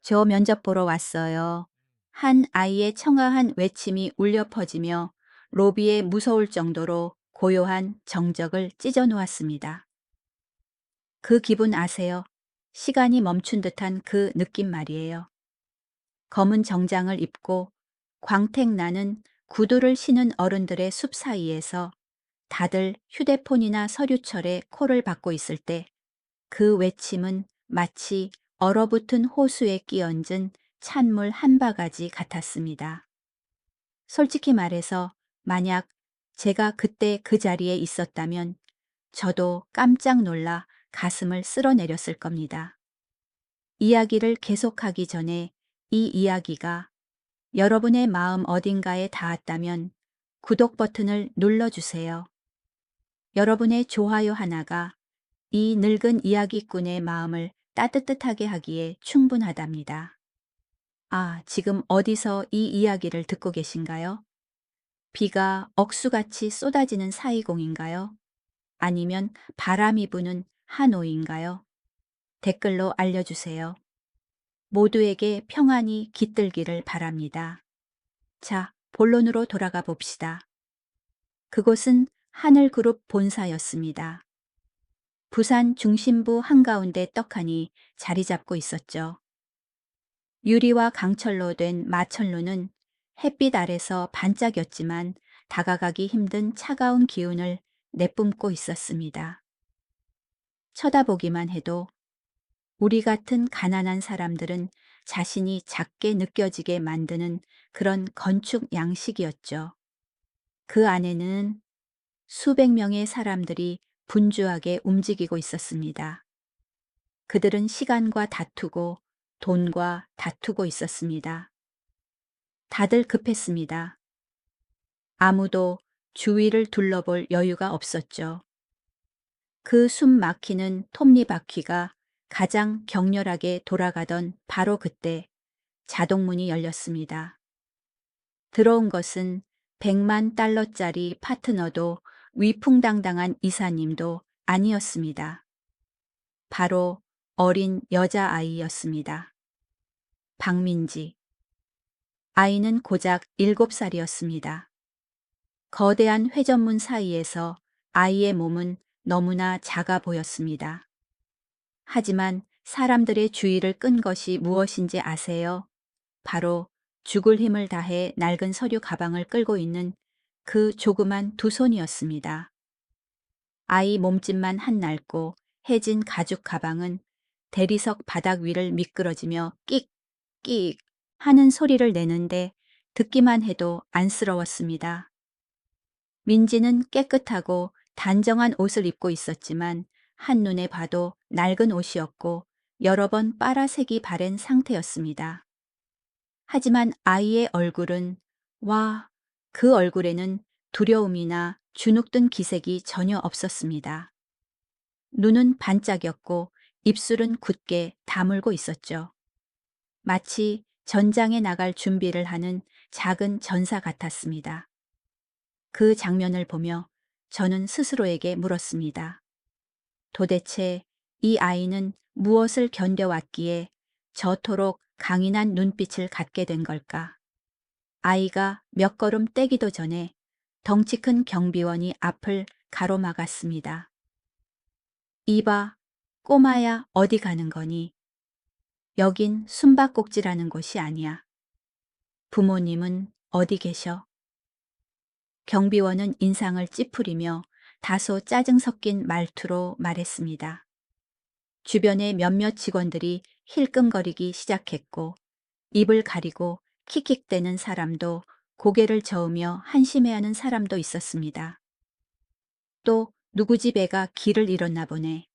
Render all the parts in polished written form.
저 면접 보러 왔어요. 한 아이의 청아한 외침이 울려 퍼지며 로비에 무서울 정도로 고요한 정적을 찢어 놓았습니다. 그 기분 아세요? 시간이 멈춘 듯한 그 느낌 말이에요. 검은 정장을 입고 광택 나는 구두를 신은 어른들의 숲 사이에서 다들 휴대폰이나 서류철에 코를 박고 있을 때 그 외침은 마치 얼어붙은 호수에 끼얹은 찬물 한 바가지 같았습니다. 솔직히 말해서 만약 제가 그때 그 자리에 있었다면 저도 깜짝 놀라 가슴을 쓸어내렸을 겁니다. 이야기를 계속하기 전에 이 이야기가 여러분의 마음 어딘가에 닿았다면 구독 버튼을 눌러주세요. 여러분의 좋아요 하나가 이 늙은 이야기꾼의 마음을 따뜻하게 하기에 충분하답니다. 아, 지금 어디서 이 이야기를 듣고 계신가요? 비가 억수같이 쏟아지는 사이공인가요? 아니면 바람이 부는 하노이인가요? 댓글로 알려주세요. 모두에게 평안이 깃들기를 바랍니다. 자, 본론으로 돌아가 봅시다. 그곳은 하늘그룹 본사였습니다. 부산 중심부 한가운데 떡하니 자리 잡고 있었죠. 유리와 강철로 된 마천루는 햇빛 아래서 반짝였지만 다가가기 힘든 차가운 기운을 내뿜고 있었습니다. 쳐다보기만 해도 우리 같은 가난한 사람들은 자신이 작게 느껴지게 만드는 그런 건축 양식이었죠. 그 안에는 수백 명의 사람들이 분주하게 움직이고 있었습니다. 그들은 시간과 다투고 돈과 다투고 있었습니다. 다들 급했습니다. 아무도 주위를 둘러볼 여유가 없었죠. 그 숨 막히는 톱니바퀴가 가장 격렬하게 돌아가던 바로 그때 자동문이 열렸습니다. 들어온 것은 100만 달러짜리 파트너도 위풍당당한 이사님도 아니었습니다. 바로 어린 여자아이였습니다. 박민지. 아이는 고작 7살이었습니다. 거대한 회전문 사이에서 아이의 몸은 너무나 작아 보였습니다. 하지만 사람들의 주의를 끈 것이 무엇인지 아세요? 바로 죽을 힘을 다해 낡은 서류 가방을 끌고 있는 그 조그만 두 손이었습니다. 아이 몸집만 한 낡고 해진 가죽 가방은 대리석 바닥 위를 미끄러지며 끽, 끽 하는 소리를 내는데 듣기만 해도 안쓰러웠습니다. 민지는 깨끗하고 단정한 옷을 입고 있었지만 한눈에 봐도 낡은 옷이었고 여러 번 빨아색이 바랜 상태였습니다. 하지만 아이의 얼굴은 그 얼굴에는 두려움이나 주눅든 기색이 전혀 없었습니다. 눈은 반짝였고 입술은 굳게 다물고 있었죠. 마치 전장에 나갈 준비를 하는 작은 전사 같았습니다. 그 장면을 보며 저는 스스로에게 물었습니다. 도대체 이 아이는 무엇을 견뎌왔기에 저토록 강인한 눈빛을 갖게 된 걸까? 아이가 몇 걸음 떼기도 전에 덩치 큰 경비원이 앞을 가로막았습니다. 이봐, 꼬마야 어디 가는 거니? 여긴 숨바꼭질하는 곳이 아니야. 부모님은 어디 계셔? 경비원은 인상을 찌푸리며 다소 짜증 섞인 말투로 말했습니다. 주변의 몇몇 직원들이 힐끔거리기 시작했고 입을 가리고 킥킥대는 사람도 고개를 저으며 한심해하는 사람도 있었습니다. 또 누구 집 애가 길을 잃었나 보네.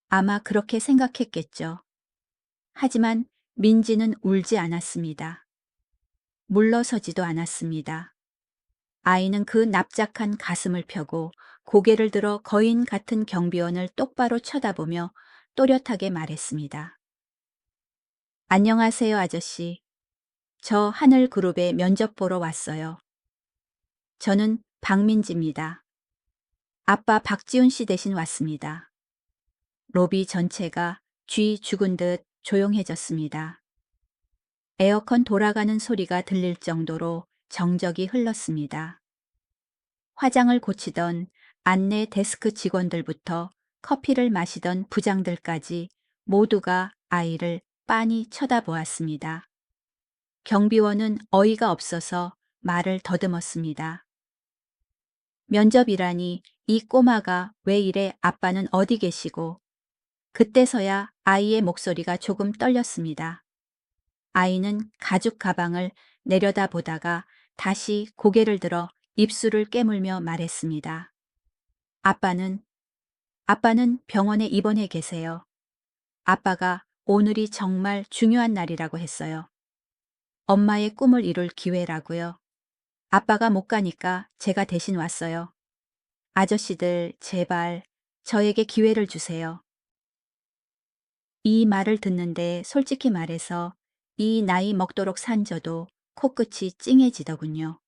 아마 그렇게 생각했겠죠. 하지만 민지는 울지 않았습니다. 물러서지도 않았습니다. 아이는 그 납작한 가슴을 펴고 고개를 들어 거인 같은 경비원을 똑바로 쳐다보며 또렷하게 말했습니다. 안녕하세요, 아저씨. 저 하늘그룹에 면접 보러 왔어요. 저는 박민지입니다. 아빠 박지훈 씨 대신 왔습니다. 로비 전체가 쥐 죽은 듯 조용해졌습니다. 에어컨 돌아가는 소리가 들릴 정도로 정적이 흘렀습니다. 화장을 고치던 안내 데스크 직원들부터 커피를 마시던 부장들까지 모두가 아이를 빤히 쳐다보았습니다. 경비원은 어이가 없어서 말을 더듬었습니다. 면접이라니 이 꼬마가 왜 이래, 아빠는 어디 계시고. 그때서야 아이의 목소리가 조금 떨렸습니다. 아이는 가죽 가방을 내려다보다가 다시 고개를 들어 입술을 깨물며 말했습니다. 아빠는 병원에 입원해 계세요. 아빠가 오늘이 정말 중요한 날이라고 했어요. 엄마의 꿈을 이룰 기회라고요. 아빠가 못 가니까 제가 대신 왔어요. 아저씨들, 제발 저에게 기회를 주세요. 이 말을 듣는데 솔직히 말해서 이 나이 먹도록 산 저도 코끝이 찡해지더군요.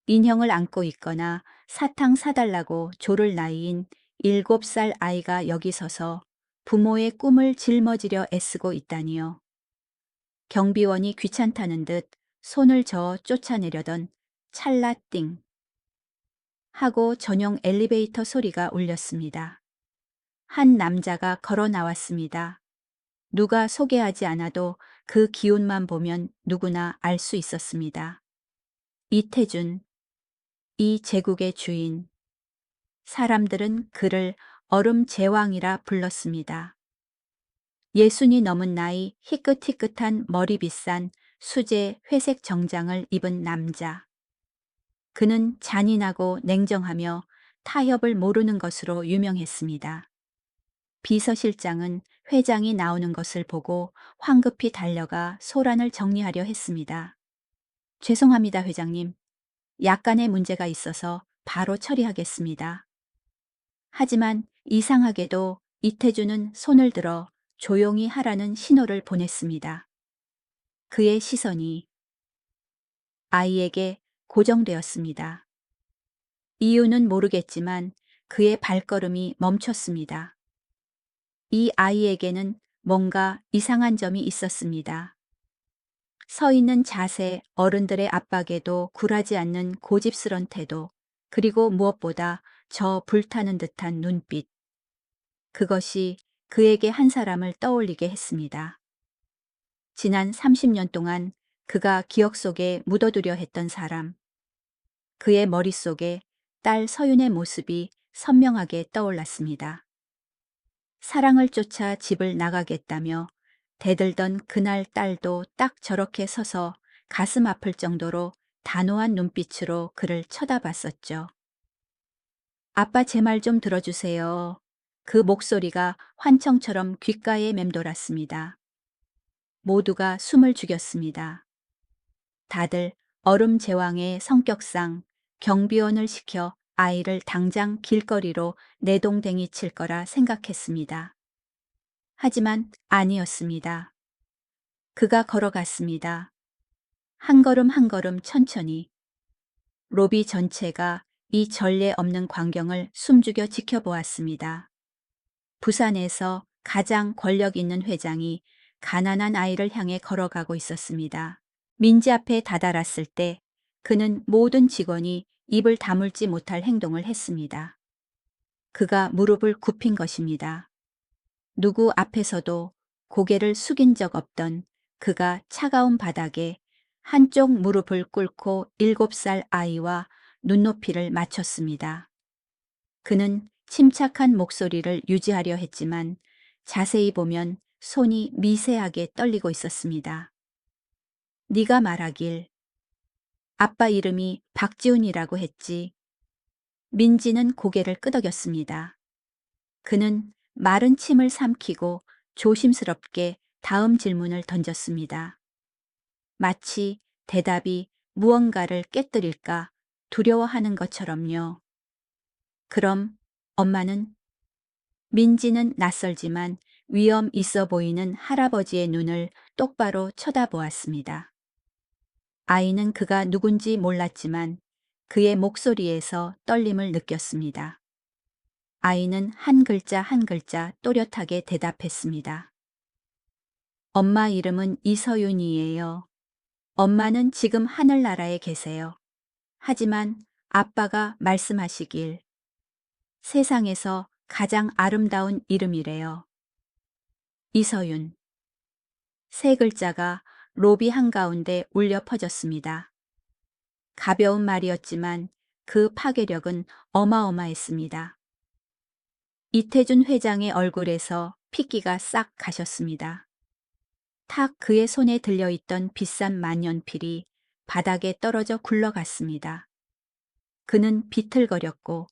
인형을 안고 있거나 사탕 사달라고 조를 나이인 7살 아이가 여기 서서 부모의 꿈을 짊어지려 애쓰고 있다니요. 경비원이 귀찮다는 듯 손을 저어 쫓아내려던 찰나띵 하고 전용 엘리베이터 소리가 울렸습니다. 한 남자가 걸어 나왔습니다. 누가 소개하지 않아도 그 기운만 보면 누구나 알 수 있었습니다. 이태준, 이 제국의 주인. 사람들은 그를 얼음 제왕이라 불렀습니다. 60이 넘은 나이, 희끗희끗한 머리 비싼 수제 회색 정장을 입은 남자. 그는 잔인하고 냉정하며 타협을 모르는 것으로 유명했습니다. 비서실장은 회장이 나오는 것을 보고 황급히 달려가 소란을 정리하려 했습니다. 죄송합니다, 회장님. 약간의 문제가 있어서 바로 처리하겠습니다. 하지만 이상하게도 이태준은 손을 들어 조용히 하라는 신호를 보냈습니다. 그의 시선이 아이에게 고정되었습니다. 이유는 모르겠지만 그의 발걸음이 멈췄습니다. 이 아이에게는 뭔가 이상한 점이 있었습니다. 서 있는 자세, 어른들의 압박에도 굴하지 않는 고집스런 태도, 그리고 무엇보다 저 불타는 듯한 눈빛. 그것이 그에게 한 사람을 떠올리게 했습니다. 지난 30년 동안 그가 기억 속에 묻어두려 했던 사람. 그의 머릿속에 딸 서윤의 모습이 선명하게 떠올랐습니다. 사랑을 쫓아 집을 나가겠다며 대들던 그날 딸도 딱 저렇게 서서 가슴 아플 정도로 단호한 눈빛으로 그를 쳐다봤었죠. 아빠 제 말 좀 들어주세요. 그 목소리가 환청처럼 귓가에 맴돌았습니다. 모두가 숨을 죽였습니다. 다들 얼음 제왕의 성격상 경비원을 시켜 아이를 당장 길거리로 내동댕이 칠 거라 생각했습니다. 하지만 아니었습니다. 그가 걸어갔습니다. 한 걸음 한 걸음 천천히. 로비 전체가 이 전례 없는 광경을 숨죽여 지켜보았습니다. 부산에서 가장 권력 있는 회장이 가난한 아이를 향해 걸어가고 있었습니다. 민지 앞에 다다랐을 때 그는 모든 직원이 입을 다물지 못할 행동을 했습니다. 그가 무릎을 굽힌 것입니다. 누구 앞에서도 고개를 숙인 적 없던 그가 차가운 바닥에 한쪽 무릎을 꿇고 7살 아이와 눈높이를 맞췄습니다. 그는 침착한 목소리를 유지하려 했지만 자세히 보면 손이 미세하게 떨리고 있었습니다. 네가 말하길 아빠 이름이 박지훈이라고 했지. 민지는 고개를 끄덕였습니다. 그는 마른 침을 삼키고 조심스럽게 다음 질문을 던졌습니다. 마치 대답이 무언가를 깨뜨릴까 두려워하는 것처럼요. 그럼 엄마는? 민지는 낯설지만 위험 있어 보이는 할아버지의 눈을 똑바로 쳐다보았습니다. 아이는 그가 누군지 몰랐지만 그의 목소리에서 떨림을 느꼈습니다. 아이는 한 글자 한 글자 또렷하게 대답했습니다. 엄마 이름은 이서윤이에요. 엄마는 지금 하늘나라에 계세요. 하지만 아빠가 말씀하시길 세상에서 가장 아름다운 이름이래요. 이서윤. 세 글자가 로비 한가운데 울려 퍼졌습니다. 가벼운 말이었지만 그 파괴력은 어마어마했습니다. 이태준 회장의 얼굴에서 핏기가 싹 가셨습니다. 탁 그의 손에 들려있던 비싼 만년필이 바닥에 떨어져 굴러갔습니다. 그는 비틀거렸고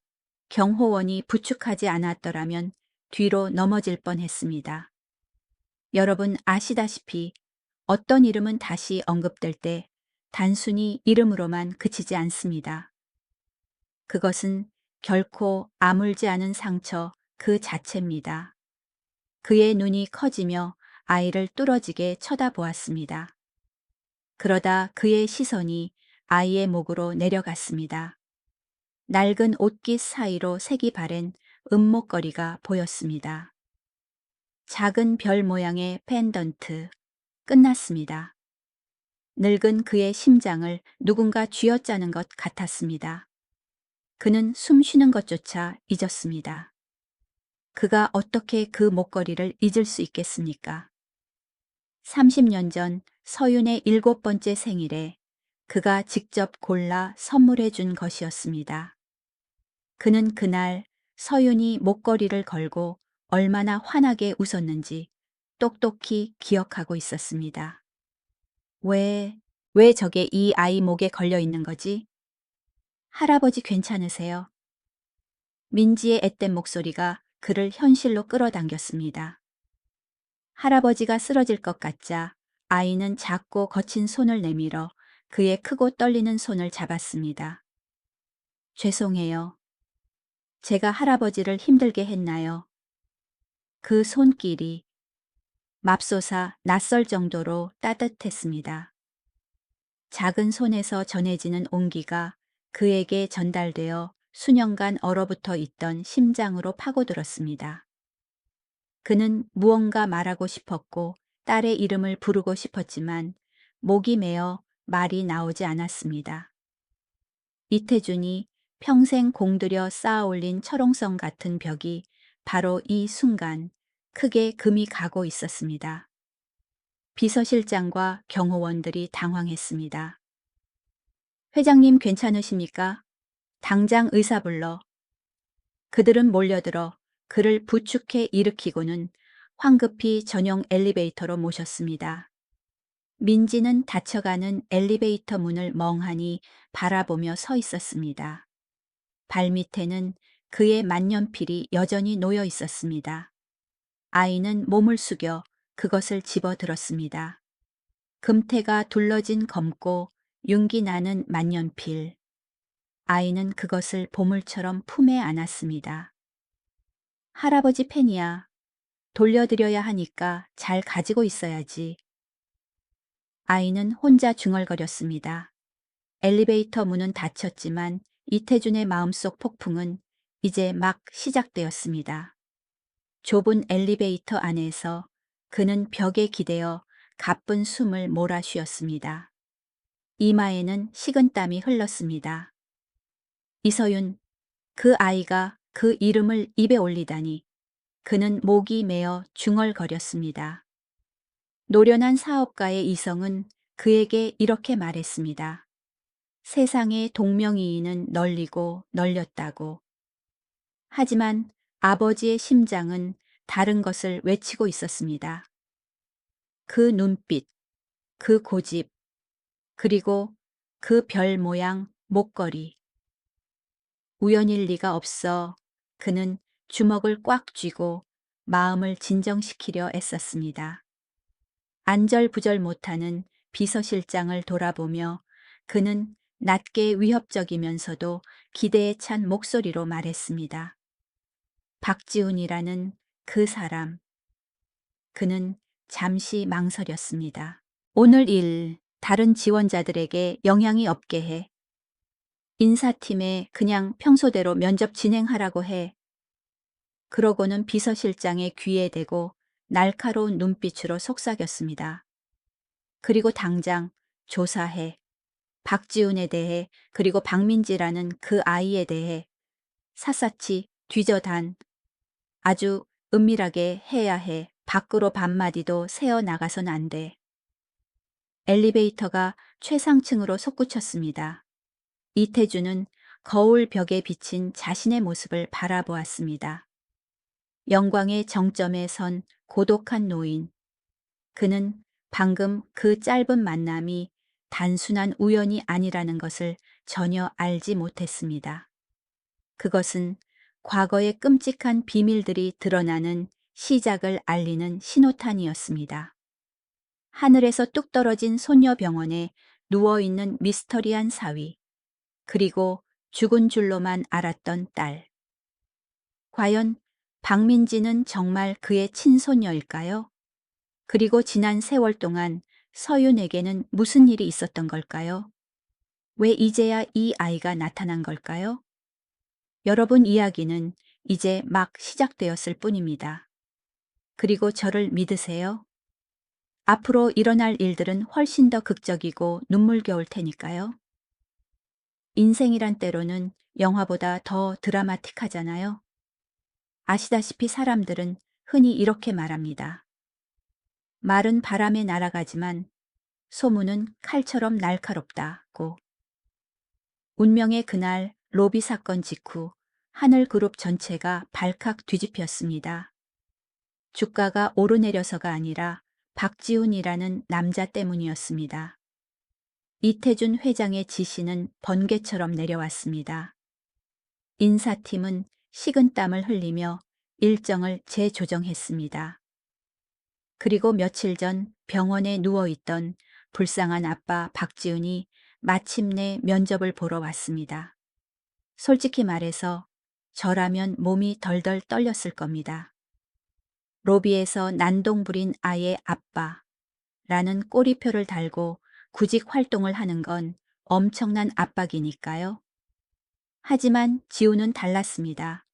경호원이 부축하지 않았더라면 뒤로 넘어질 뻔했습니다. 여러분 아시다시피 어떤 이름은 다시 언급될 때 단순히 이름으로만 그치지 않습니다. 그것은 결코 아물지 않은 상처 그 자체입니다. 그의 눈이 커지며 아이를 뚫어지게 쳐다보았습니다. 그러다 그의 시선이 아이의 목으로 내려갔습니다. 낡은 옷깃 사이로 색이 바랜 은목걸이가 보였습니다. 작은 별 모양의 펜던트. 끝났습니다. 늙은 그의 심장을 누군가 쥐어짜는 것 같았습니다. 그는 숨 쉬는 것조차 잊었습니다. 그가 어떻게 그 목걸이를 잊을 수 있겠습니까? 30년 전 서윤의 7번째 생일에 그가 직접 골라 선물해 준 것이었습니다. 그는 그날 서윤이 목걸이를 걸고 얼마나 환하게 웃었는지 똑똑히 기억하고 있었습니다. 왜 저게 이 아이 목에 걸려 있는 거지? 할아버지 괜찮으세요? 민지의 앳된 목소리가 그를 현실로 끌어당겼습니다. 할아버지가 쓰러질 것 같자 아이는 작고 거친 손을 내밀어 그의 크고 떨리는 손을 잡았습니다. 죄송해요. 제가 할아버지를 힘들게 했나요? 그 손길이 맙소사 낯설 정도로 따뜻했습니다. 작은 손에서 전해지는 온기가 그에게 전달되어 수년간 얼어붙어 있던 심장으로 파고들었습니다. 그는 무언가 말하고 싶었고 딸의 이름을 부르고 싶었지만 목이 메어 말이 나오지 않았습니다. 이태준이 평생 공들여 쌓아올린 철옹성 같은 벽이 바로 이 순간 크게 금이 가고 있었습니다. 비서실장과 경호원들이 당황했습니다. 회장님 괜찮으십니까? 당장 의사 불러. 그들은 몰려들어 그를 부축해 일으키고는 황급히 전용 엘리베이터로 모셨습니다. 민지는 닫혀가는 엘리베이터 문을 멍하니 바라보며 서 있었습니다. 발밑에는 그의 만년필이 여전히 놓여 있었습니다. 아이는 몸을 숙여 그것을 집어들었습니다. 금태가 둘러진 검고 윤기 나는 만년필. 아이는 그것을 보물처럼 품에 안았습니다. 할아버지 펜이야. 돌려드려야 하니까 잘 가지고 있어야지. 아이는 혼자 중얼거렸습니다. 엘리베이터 문은 닫혔지만 이태준의 마음속 폭풍은 이제 막 시작되었습니다. 좁은 엘리베이터 안에서 그는 벽에 기대어 가쁜 숨을 몰아쉬었습니다. 이마에는 식은땀이 흘렀습니다. 이서윤, 그 아이가 그 이름을 입에 올리다니 그는 목이 메어 중얼거렸습니다. 노련한 사업가의 이성은 그에게 이렇게 말했습니다. 세상의 동명이인은 널리고 널렸다고. 하지만 아버지의 심장은 다른 것을 외치고 있었습니다. 그 눈빛, 그 고집, 그리고 그 별 모양 목걸이. 우연일 리가 없어 그는 주먹을 꽉 쥐고 마음을 진정시키려 애썼습니다. 안절부절 못하는 비서실장을 돌아보며 그는 낮게 위협적이면서도 기대에 찬 목소리로 말했습니다. 박지훈이라는 그 사람. 그는 잠시 망설였습니다. 오늘 일 다른 지원자들에게 영향이 없게 해. 인사팀에 그냥 평소대로 면접 진행하라고 해. 그러고는 비서실장의 귀에 대고 날카로운 눈빛으로 속삭였습니다. 그리고 당장 조사해. 박지훈에 대해 그리고 박민지라는 그 아이에 대해 샅샅이 뒤져단 아주 은밀하게 해야 해. 밖으로 반마디도 새어 나가선 안 돼. 엘리베이터가 최상층으로 솟구쳤습니다. 이태주는 거울 벽에 비친 자신의 모습을 바라보았습니다. 영광의 정점에 선 고독한 노인. 그는 방금 그 짧은 만남이 단순한 우연이 아니라는 것을 전혀 알지 못했습니다. 그것은 과거의 끔찍한 비밀들이 드러나는 시작을 알리는 신호탄이었습니다. 하늘에서 뚝 떨어진 소녀 병원에 누워있는 미스터리한 사위, 그리고 죽은 줄로만 알았던 딸. 과연 박민지는 정말 그의 친손녀일까요? 그리고 지난 세월 동안 서윤에게는 무슨 일이 있었던 걸까요? 왜 이제야 이 아이가 나타난 걸까요? 여러분, 이야기는 이제 막 시작되었을 뿐입니다. 그리고 저를 믿으세요. 앞으로 일어날 일들은 훨씬 더 극적이고 눈물겨울 테니까요. 인생이란 때로는 영화보다 더 드라마틱하잖아요. 아시다시피 사람들은 흔히 이렇게 말합니다. 말은 바람에 날아가지만 소문은 칼처럼 날카롭다고. 운명의 그날 로비 사건 직후 하늘그룹 전체가 발칵 뒤집혔습니다. 주가가 오르내려서가 아니라 박지훈이라는 남자 때문이었습니다. 이태준 회장의 지시는 번개처럼 내려왔습니다. 인사팀은 식은땀을 흘리며 일정을 재조정했습니다. 그리고 며칠 전 병원에 누워있던 불쌍한 아빠 박지훈이 마침내 면접을 보러 왔습니다. 솔직히 말해서 저라면 몸이 덜덜 떨렸을 겁니다. 로비에서 난동 부린 아이의 아빠라는 꼬리표를 달고 구직 활동을 하는 건 엄청난 압박이니까요. 하지만 지우는 달랐습니다.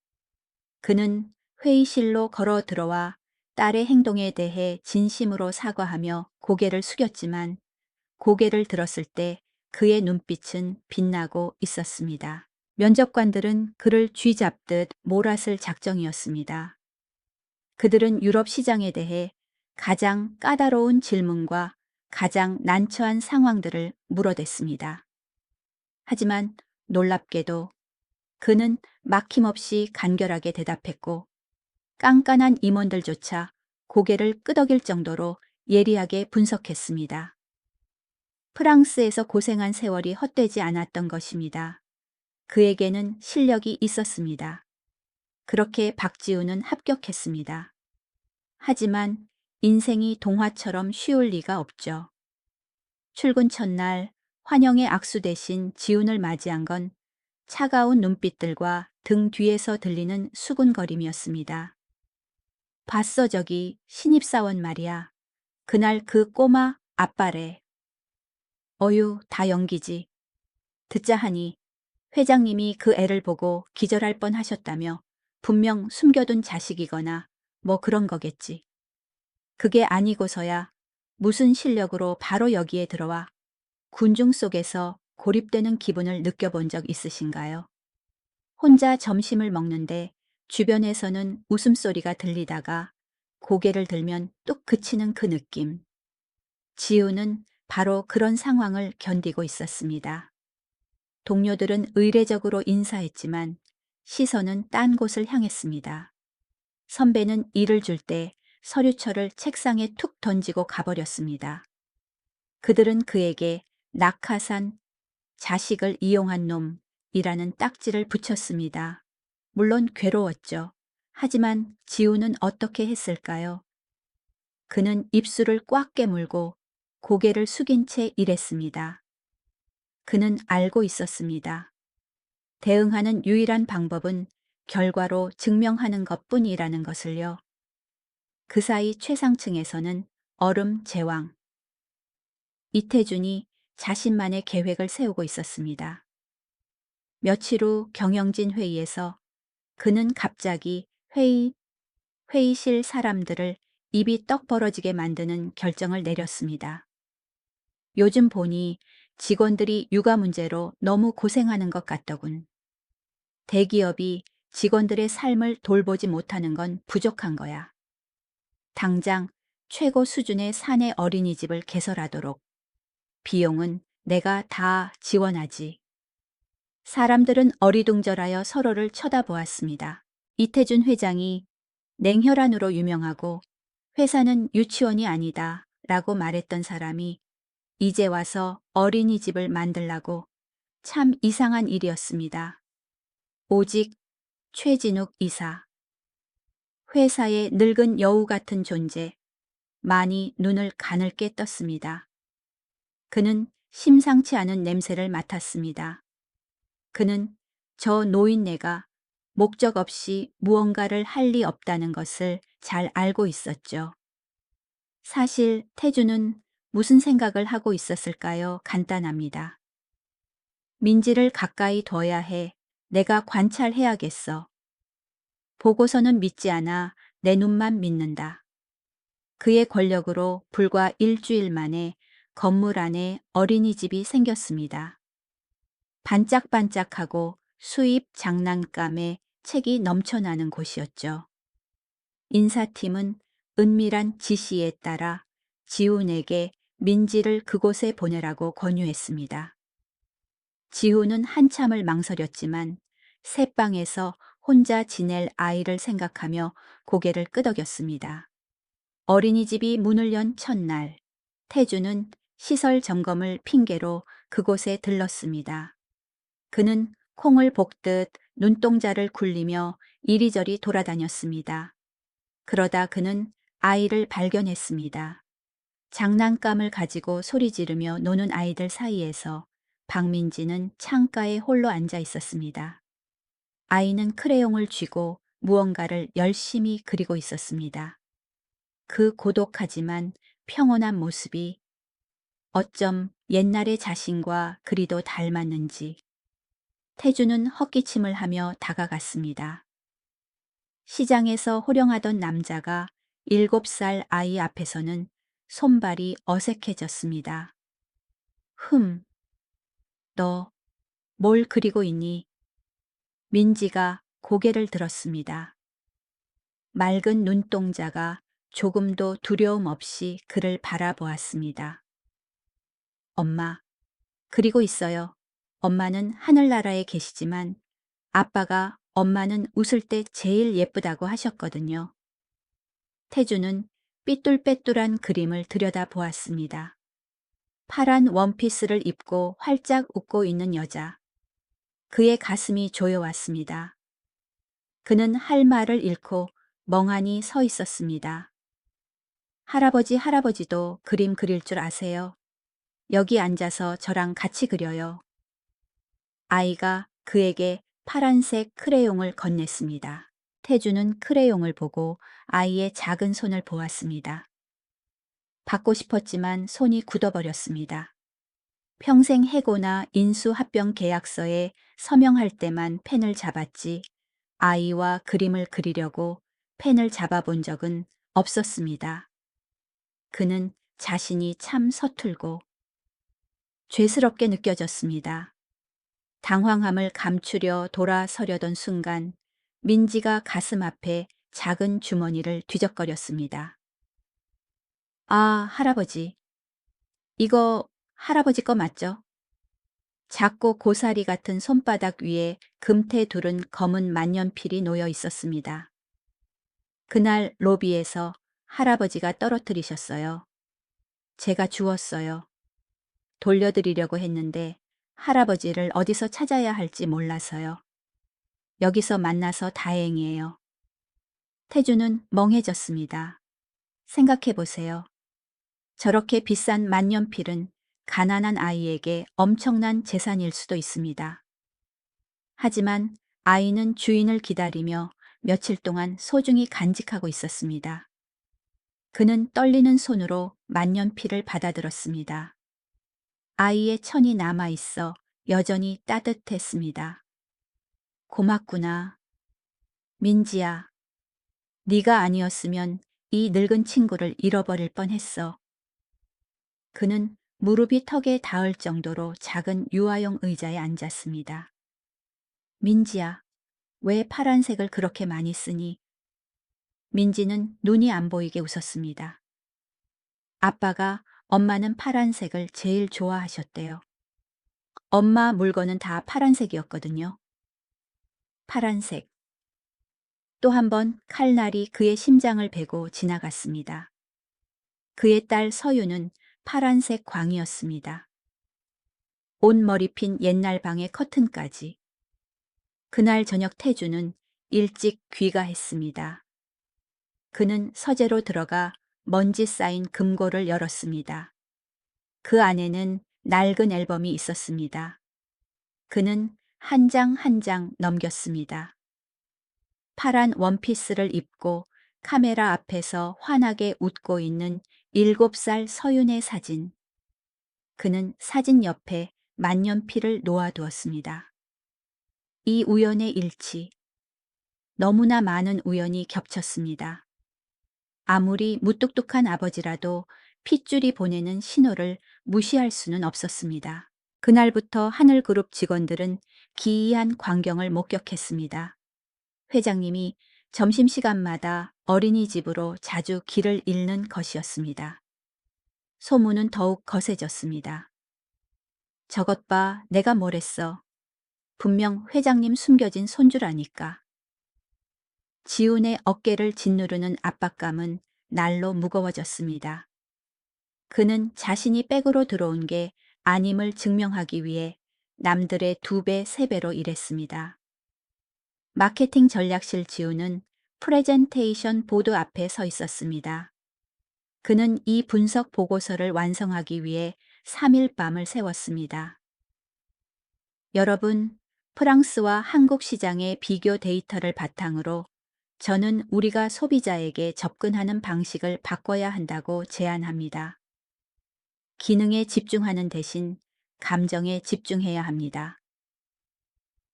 그는 회의실로 걸어 들어와 딸의 행동에 대해 진심으로 사과하며 고개를 숙였지만 고개를 들었을 때 그의 눈빛은 빛나고 있었습니다. 면접관들은 그를 쥐잡듯 몰아쓸 작정이었습니다. 그들은 유럽 시장에 대해 가장 까다로운 질문과 가장 난처한 상황들을 물어댔습니다. 하지만 놀랍게도 그는 막힘없이 간결하게 대답했고 깐깐한 임원들조차 고개를 끄덕일 정도로 예리하게 분석했습니다. 프랑스에서 고생한 세월이 헛되지 않았던 것입니다. 그에게는 실력이 있었습니다. 그렇게 박지훈은 합격했습니다. 하지만 인생이 동화처럼 쉬울 리가 없죠. 출근 첫날 환영의 악수 대신 지훈을 맞이한 건 차가운 눈빛들과 등 뒤에서 들리는 수군거림이었습니다. 봤어, 저기 신입사원 말이야. 그날 그 꼬마 아빠래. 어휴, 다 연기지. 듣자 하니 회장님이 그 애를 보고 기절할 뻔 하셨다며 분명 숨겨둔 자식이거나 뭐 그런 거겠지. 그게 아니고서야 무슨 실력으로 바로 여기에 들어와 군중 속에서 고립되는 기분을 느껴본 적 있으신가요? 혼자 점심을 먹는데 주변에서는 웃음소리가 들리다가 고개를 들면 뚝 그치는 그 느낌. 지우는 바로 그런 상황을 견디고 있었습니다. 동료들은 의례적으로 인사했지만 시선은 딴 곳을 향했습니다. 선배는 일을 줄 때 서류철을 책상에 툭 던지고 가버렸습니다. 그들은 그에게 낙하산 자식을 이용한 놈이라는 딱지를 붙였습니다. 물론 괴로웠죠. 하지만 지우는 어떻게 했을까요? 그는 입술을 꽉 깨물고 고개를 숙인 채 일했습니다. 그는 알고 있었습니다. 대응하는 유일한 방법은 결과로 증명하는 것뿐이라는 것을요. 그 사이 최상층에서는 얼음 제왕 이태준이 자신만의 계획을 세우고 있었습니다. 며칠 후 경영진 회의에서 그는 갑자기 회의실 사람들을 입이 떡 벌어지게 만드는 결정을 내렸습니다. 요즘 보니 직원들이 육아 문제로 너무 고생하는 것 같더군. 대기업이 직원들의 삶을 돌보지 못하는 건 부족한 거야. 당장 최고 수준의 사내 어린이집을 개설하도록 비용은 내가 다 지원하지. 사람들은 어리둥절하여 서로를 쳐다보았습니다. 이태준 회장이 냉혈한으로 유명하고 회사는 유치원이 아니다 라고 말했던 사람이 이제 와서 어린이집을 만들라고 참 이상한 일이었습니다. 오직 최진욱 이사. 회사의 늙은 여우 같은 존재. 많이 눈을 가늘게 떴습니다. 그는 심상치 않은 냄새를 맡았습니다. 그는 저 노인네가 목적 없이 무언가를 할 리 없다는 것을 잘 알고 있었죠. 사실 태주는 무슨 생각을 하고 있었을까요? 간단합니다. 민지를 가까이 둬야 해. 내가 관찰해야겠어. 보고서는 믿지 않아 내 눈만 믿는다. 그의 권력으로 불과 일주일 만에 건물 안에 어린이집이 생겼습니다. 반짝반짝하고 수입 장난감에 책이 넘쳐나는 곳이었죠. 인사팀은 은밀한 지시에 따라 지훈에게 민지를 그곳에 보내라고 권유했습니다. 지훈은 한참을 망설였지만 새방에서 혼자 지낼 아이를 생각하며 고개를 끄덕였습니다. 어린이집이 문을 연 첫날, 태주는 시설 점검을 핑계로 그곳에 들렀습니다. 그는 콩을 볶듯 눈동자를 굴리며 이리저리 돌아다녔습니다. 그러다 그는 아이를 발견했습니다. 장난감을 가지고 소리 지르며 노는 아이들 사이에서 박민지는 창가에 홀로 앉아 있었습니다. 아이는 크레용을 쥐고 무언가를 열심히 그리고 있었습니다. 그 고독하지만 평온한 모습이 어쩜 옛날의 자신과 그리도 닮았는지 태주는 헛기침을 하며 다가갔습니다. 시장에서 호령하던 남자가 7살 아이 앞에서는 손발이 어색해졌습니다. 너 뭘 그리고 있니? 민지가 고개를 들었습니다. 맑은 눈동자가 조금도 두려움 없이 그를 바라보았습니다. 엄마, 그리고 있어요. 엄마는 하늘나라에 계시지만 아빠가 엄마는 웃을 때 제일 예쁘다고 하셨거든요. 태주는 삐뚤빼뚤한 그림을 들여다보았습니다. 파란 원피스를 입고 활짝 웃고 있는 여자. 그의 가슴이 조여왔습니다. 그는 할 말을 잃고 멍하니 서 있었습니다. 할아버지도 그림 그릴 줄 아세요? 여기 앉아서 저랑 같이 그려요. 아이가 그에게 파란색 크레용을 건넸습니다. 태주는 크레용을 보고 아이의 작은 손을 보았습니다. 받고 싶었지만 손이 굳어버렸습니다. 평생 해고나 인수합병 계약서에 서명할 때만 펜을 잡았지 아이와 그림을 그리려고 펜을 잡아본 적은 없었습니다. 그는 자신이 참 서툴고 죄스럽게 느껴졌습니다. 당황함을 감추려 돌아서려던 순간 민지가 가슴 앞에 작은 주머니를 뒤적거렸습니다. 아, 할아버지. 이거 할아버지 거 맞죠? 작고 고사리 같은 손바닥 위에 금태 두른 검은 만년필이 놓여 있었습니다. 그날 로비에서 할아버지가 떨어뜨리셨어요. 제가 주웠어요. 돌려드리려고 했는데 할아버지를 어디서 찾아야 할지 몰라서요. 여기서 만나서 다행이에요. 태주는 멍해졌습니다. 생각해 보세요. 저렇게 비싼 만년필은 가난한 아이에게 엄청난 재산일 수도 있습니다. 하지만 아이는 주인을 기다리며 며칠 동안 소중히 간직하고 있었습니다. 그는 떨리는 손으로 만년필을 받아들었습니다. 아이의 천이 남아있어 여전히 따뜻했습니다. 고맙구나. 민지야, 네가 아니었으면 이 늙은 친구를 잃어버릴 뻔했어. 그는 무릎이 턱에 닿을 정도로 작은 유아용 의자에 앉았습니다. 민지야, 왜 파란색을 그렇게 많이 쓰니? 민지는 눈이 안 보이게 웃었습니다. 아빠가 엄마는 파란색을 제일 좋아하셨대요. 엄마 물건은 다 파란색이었거든요. 파란색. 또 한 번 칼날이 그의 심장을 베고 지나갔습니다. 그의 딸 서유는 파란색 광이었습니다. 옷 머리핀 옛날 방의 커튼까지. 그날 저녁 태주는 일찍 귀가했습니다. 그는 서재로 들어가 먼지 쌓인 금고를 열었습니다. 그 안에는 낡은 앨범이 있었습니다. 그는 한 장 한 장 넘겼습니다. 파란 원피스를 입고 카메라 앞에서 환하게 웃고 있는 7살 서윤의 사진. 그는 사진 옆에 만년필을 놓아두었습니다. 이 우연의 일치. 너무나 많은 우연이 겹쳤습니다. 아무리 무뚝뚝한 아버지라도 핏줄이 보내는 신호를 무시할 수는 없었습니다. 그날부터 하늘그룹 직원들은 기이한 광경을 목격했습니다. 회장님이 점심시간마다 어린이집으로 자주 길을 잃는 것이었습니다. 소문은 더욱 거세졌습니다. 저것 봐, 내가 뭘 했어. 분명 회장님 숨겨진 손주라니까. 지훈의 어깨를 짓누르는 압박감은 날로 무거워졌습니다. 그는 자신이 백으로 들어온 게 아님을 증명하기 위해 남들의 2배, 3배로 일했습니다. 마케팅 전략실 지훈은 프레젠테이션 보드 앞에 서 있었습니다. 그는 이 분석 보고서를 완성하기 위해 3일 밤을 세웠습니다. 여러분, 프랑스와 한국 시장의 비교 데이터를 바탕으로 저는 우리가 소비자에게 접근하는 방식을 바꿔야 한다고 제안합니다. 기능에 집중하는 대신 감정에 집중해야 합니다.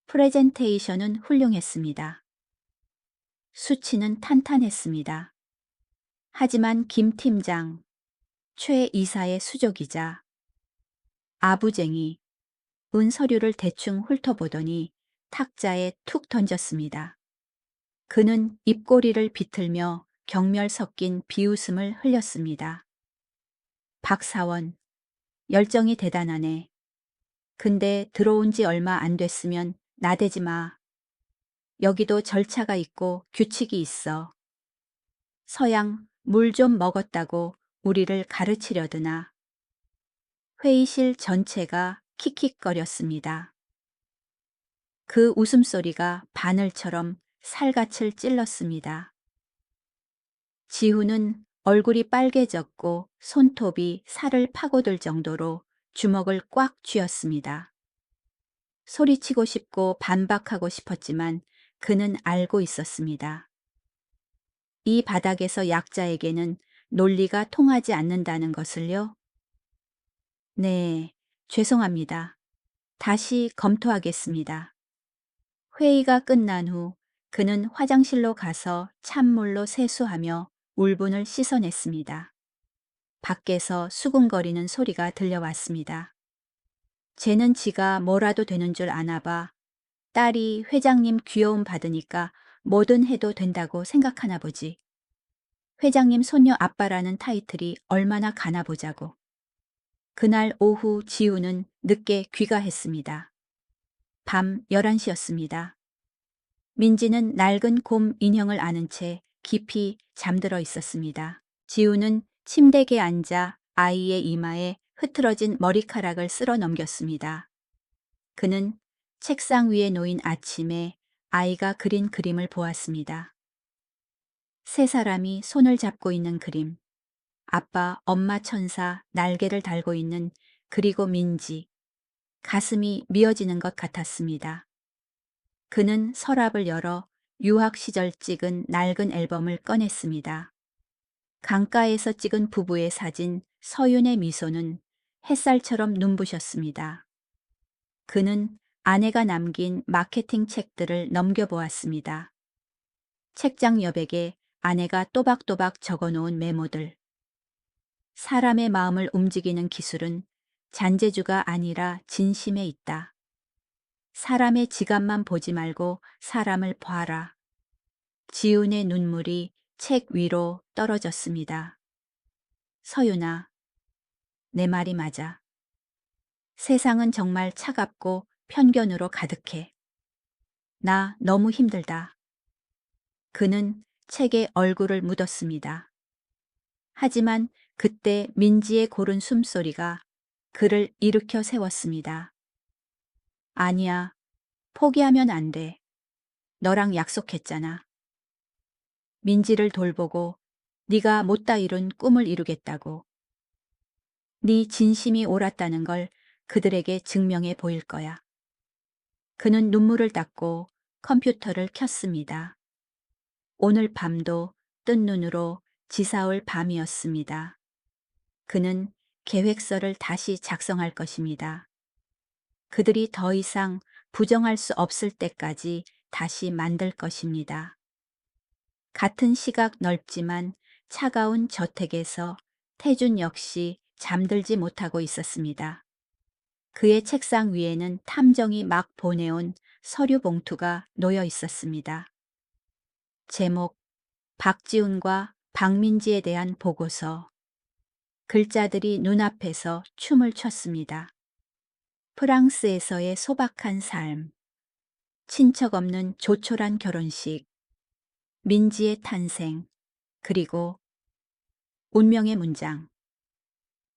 프레젠테이션은 훌륭했습니다. 수치는 탄탄했습니다. 하지만 김 팀장, 최 이사의 수족이자 아부쟁이, 은 서류를 대충 훑어보더니 탁자에 툭 던졌습니다. 그는 입꼬리를 비틀며 경멸 섞인 비웃음을 흘렸습니다. 박사원, 열정이 대단하네. 근데 들어온 지 얼마 안 됐으면 나대지 마. 여기도 절차가 있고 규칙이 있어. 서양 물 좀 먹었다고 우리를 가르치려드나. 회의실 전체가 킥킥거렸습니다. 그 웃음소리가 바늘처럼 살갗을 찔렀습니다. 지훈은 얼굴이 빨개졌고 손톱이 살을 파고들 정도로 주먹을 꽉 쥐었습니다. 소리치고 싶고 반박하고 싶었지만 그는 알고 있었습니다. 이 바닥에서 약자에게는 논리가 통하지 않는다는 것을요. 네, 죄송합니다. 다시 검토하겠습니다. 회의가 끝난 후 그는 화장실로 가서 찬물로 세수하며 울분을 씻어냈습니다. 밖에서 수군거리는 소리가 들려왔습니다. 쟤는 지가 뭐라도 되는 줄 아나 봐. 딸이 회장님 귀여움 받으니까 뭐든 해도 된다고 생각하나 보지. 회장님 손녀 아빠라는 타이틀이 얼마나 가나 보자고. 그날 오후 지우는 늦게 귀가했습니다. 밤 11시였습니다. 민지는 낡은 곰 인형을 안은 채 깊이 잠들어 있었습니다. 지우는 침대에 앉아 아이의 이마에 흐트러진 머리카락을 쓸어 넘겼습니다. 그는 책상 위에 놓인 아침에 아이가 그린 그림을 보았습니다. 세 사람이 손을 잡고 있는 그림. 아빠, 엄마 천사, 날개를 달고 있는 그리고 민지. 가슴이 미어지는 것 같았습니다. 그는 서랍을 열어 유학 시절 찍은 낡은 앨범을 꺼냈습니다. 강가에서 찍은 부부의 사진 서윤의 미소는 햇살처럼 눈부셨습니다. 그는 아내가 남긴 마케팅 책들을 넘겨보았습니다. 책장 여백에 아내가 또박또박 적어놓은 메모들. 사람의 마음을 움직이는 기술은 잔재주가 아니라 진심에 있다. 사람의 지갑만 보지 말고 사람을 봐라. 지훈의 눈물이 책 위로 떨어졌습니다. 서윤아, 내 말이 맞아. 세상은 정말 차갑고 편견으로 가득해. 나 너무 힘들다. 그는 책에 얼굴을 묻었습니다. 하지만 그때 민지의 고른 숨소리가 그를 일으켜 세웠습니다. 아니야, 포기하면 안 돼. 너랑 약속했잖아. 민지를 돌보고 네가 못다 이룬 꿈을 이루겠다고. 네 진심이 옳았다는 걸 그들에게 증명해 보일 거야. 그는 눈물을 닦고 컴퓨터를 켰습니다. 오늘 밤도 뜬 눈으로 지사올 밤이었습니다. 그는 계획서를 다시 작성할 것입니다. 그들이 더 이상 부정할 수 없을 때까지 다시 만들 것입니다. 같은 시각 넓지만 차가운 저택에서 태준 역시 잠들지 못하고 있었습니다. 그의 책상 위에는 탐정이 막 보내온 서류 봉투가 놓여 있었습니다. 제목, 박지훈과 박민지에 대한 보고서. 글자들이 눈앞에서 춤을 췄습니다. 프랑스에서의 소박한 삶, 친척 없는 조촐한 결혼식, 민지의 탄생, 그리고 운명의 문장.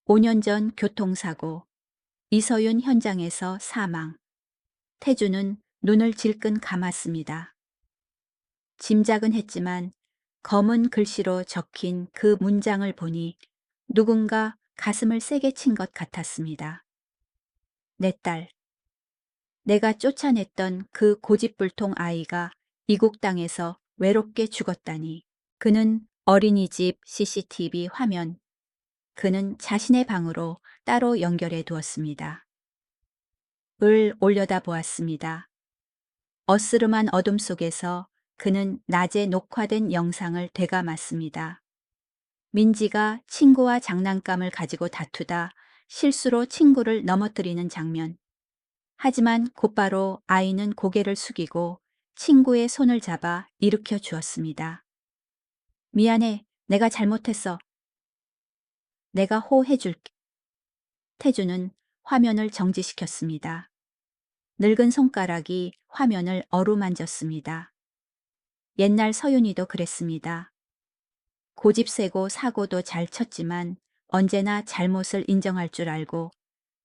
5년 전 교통사고, 이서윤 현장에서 사망. 태주는 눈을 질끈 감았습니다. 짐작은 했지만 검은 글씨로 적힌 그 문장을 보니 누군가 가슴을 세게 친 것 같았습니다. 내 딸. 내가 쫓아냈던 그 고집불통 아이가 이국 땅에서 외롭게 죽었다니. 그는 어린이집 CCTV 화면, 그는 자신의 방으로 따로 연결해 두었습니다. 을 올려다 보았습니다. 어스름한 어둠 속에서 그는 낮에 녹화된 영상을 되감았습니다. 민지가 친구와 장난감을 가지고 다투다 실수로 친구를 넘어뜨리는 장면. 하지만 곧바로 아이는 고개를 숙이고 친구의 손을 잡아 일으켜 주었습니다. 미안해, 내가 잘못했어. 내가 호해줄게. 태주는 화면을 정지시켰습니다. 늙은 손가락이 화면을 어루만졌습니다. 옛날 서윤이도 그랬습니다. 고집세고 사고도 잘 쳤지만 언제나 잘못을 인정할 줄 알고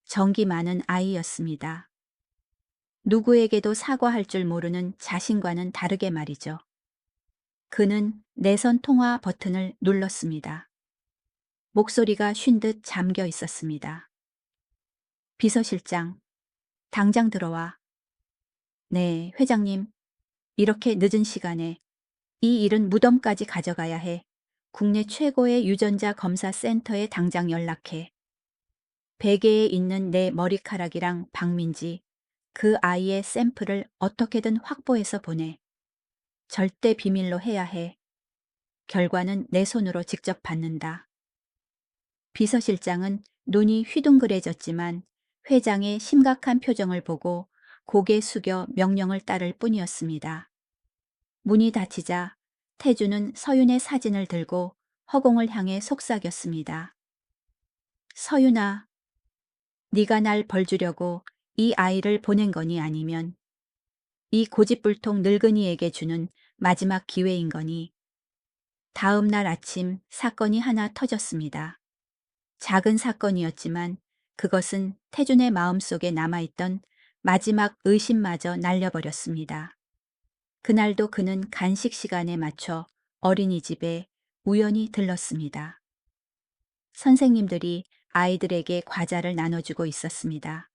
정기 많은 아이였습니다. 누구에게도 사과할 줄 모르는 자신과는 다르게 말이죠. 그는 내선 통화 버튼을 눌렀습니다. 목소리가 쉰 듯 잠겨 있었습니다. 비서실장, 당장 들어와. 네, 회장님. 이렇게 늦은 시간에 이 일은 무덤까지 가져가야 해. 국내 최고의 유전자 검사 센터에 당장 연락해. 베개에 있는 내 머리카락이랑 박민지, 그 아이의 샘플을 어떻게든 확보해서 보내. 절대 비밀로 해야 해. 결과는 내 손으로 직접 받는다. 비서실장은 눈이 휘둥그레졌지만 회장의 심각한 표정을 보고 고개 숙여 명령을 따를 뿐이었습니다. 문이 닫히자 태주는 서윤의 사진을 들고 허공을 향해 속삭였습니다. 서윤아, 네가 날 벌주려고 이 아이를 보낸 거니 아니면 이 고집불통 늙은이에게 주는 마지막 기회인 거니. 다음 날 아침 사건이 하나 터졌습니다. 작은 사건이었지만 그것은 태준의 마음속에 남아있던 마지막 의심마저 날려버렸습니다. 그날도 그는 간식 시간에 맞춰 어린이집에 우연히 들렀습니다. 선생님들이 아이들에게 과자를 나눠주고 있었습니다.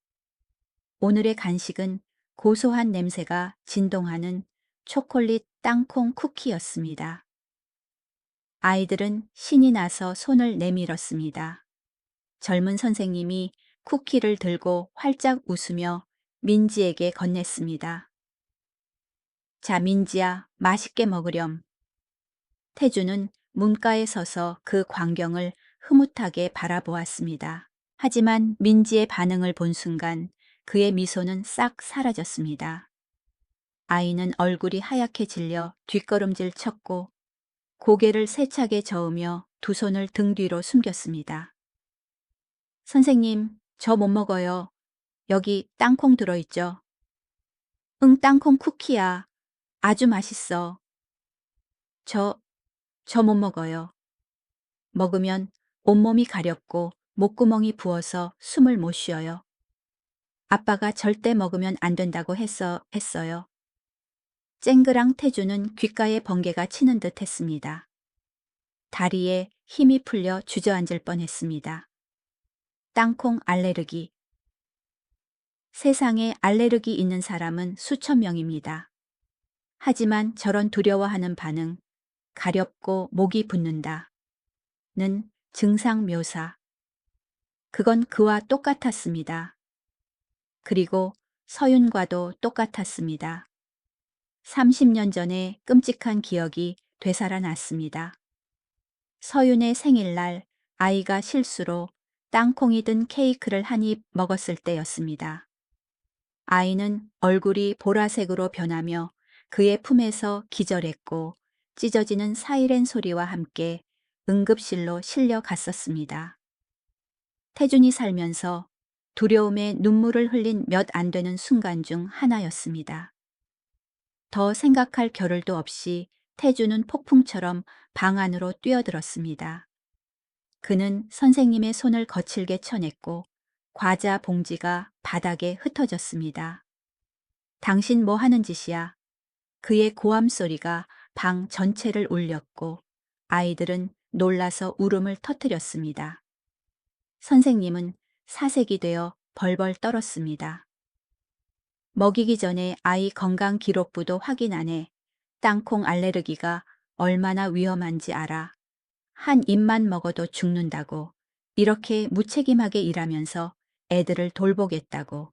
오늘의 간식은 고소한 냄새가 진동하는 초콜릿 땅콩 쿠키였습니다. 아이들은 신이 나서 손을 내밀었습니다. 젊은 선생님이 쿠키를 들고 활짝 웃으며 민지에게 건넸습니다. 자, 민지야, 맛있게 먹으렴. 태주는 문가에 서서 그 광경을 흐뭇하게 바라보았습니다. 하지만 민지의 반응을 본 순간 그의 미소는 싹 사라졌습니다. 아이는 얼굴이 하얗게 질려 뒷걸음질 쳤고 고개를 세차게 저으며 두 손을 등 뒤로 숨겼습니다. 선생님, 저 못 먹어요. 여기 땅콩 들어있죠? 응, 땅콩 쿠키야. 아주 맛있어. 저 못 먹어요. 먹으면 온몸이 가렵고 목구멍이 부어서 숨을 못 쉬어요. 아빠가 절대 먹으면 안 된다고 했어요. 쨍그랑 태주는 귓가에 번개가 치는 듯 했습니다. 다리에 힘이 풀려 주저앉을 뻔했습니다. 땅콩 알레르기. 세상에 알레르기 있는 사람은 수천 명입니다. 하지만 저런 두려워하는 반응, 가렵고 목이 붓는다. 는 증상 묘사. 그건 그와 똑같았습니다. 그리고 서윤과도 똑같았습니다. 30년 전에 끔찍한 기억이 되살아났습니다. 서윤의 생일날 아이가 실수로 땅콩이 든 케이크를 한 입 먹었을 때였습니다. 아이는 얼굴이 보라색으로 변하며 그의 품에서 기절했고 찢어지는 사이렌 소리와 함께 응급실로 실려갔었습니다. 태준이 살면서 두려움에 눈물을 흘린 몇 안 되는 순간 중 하나였습니다. 더 생각할 겨를도 없이 태준은 폭풍처럼 방 안으로 뛰어들었습니다. 그는 선생님의 손을 거칠게 쳐냈고 과자 봉지가 바닥에 흩어졌습니다. 당신 뭐 하는 짓이야? 그의 고함 소리가 방 전체를 울렸고 아이들은 놀라서 울음을 터뜨렸습니다. 선생님은 사색이 되어 벌벌 떨었습니다. 먹이기 전에 아이 건강 기록부도 확인 안 해. 땅콩 알레르기가 얼마나 위험한지 알아. 한 입만 먹어도 죽는다고. 이렇게 무책임하게 일하면서 애들을 돌보겠다고.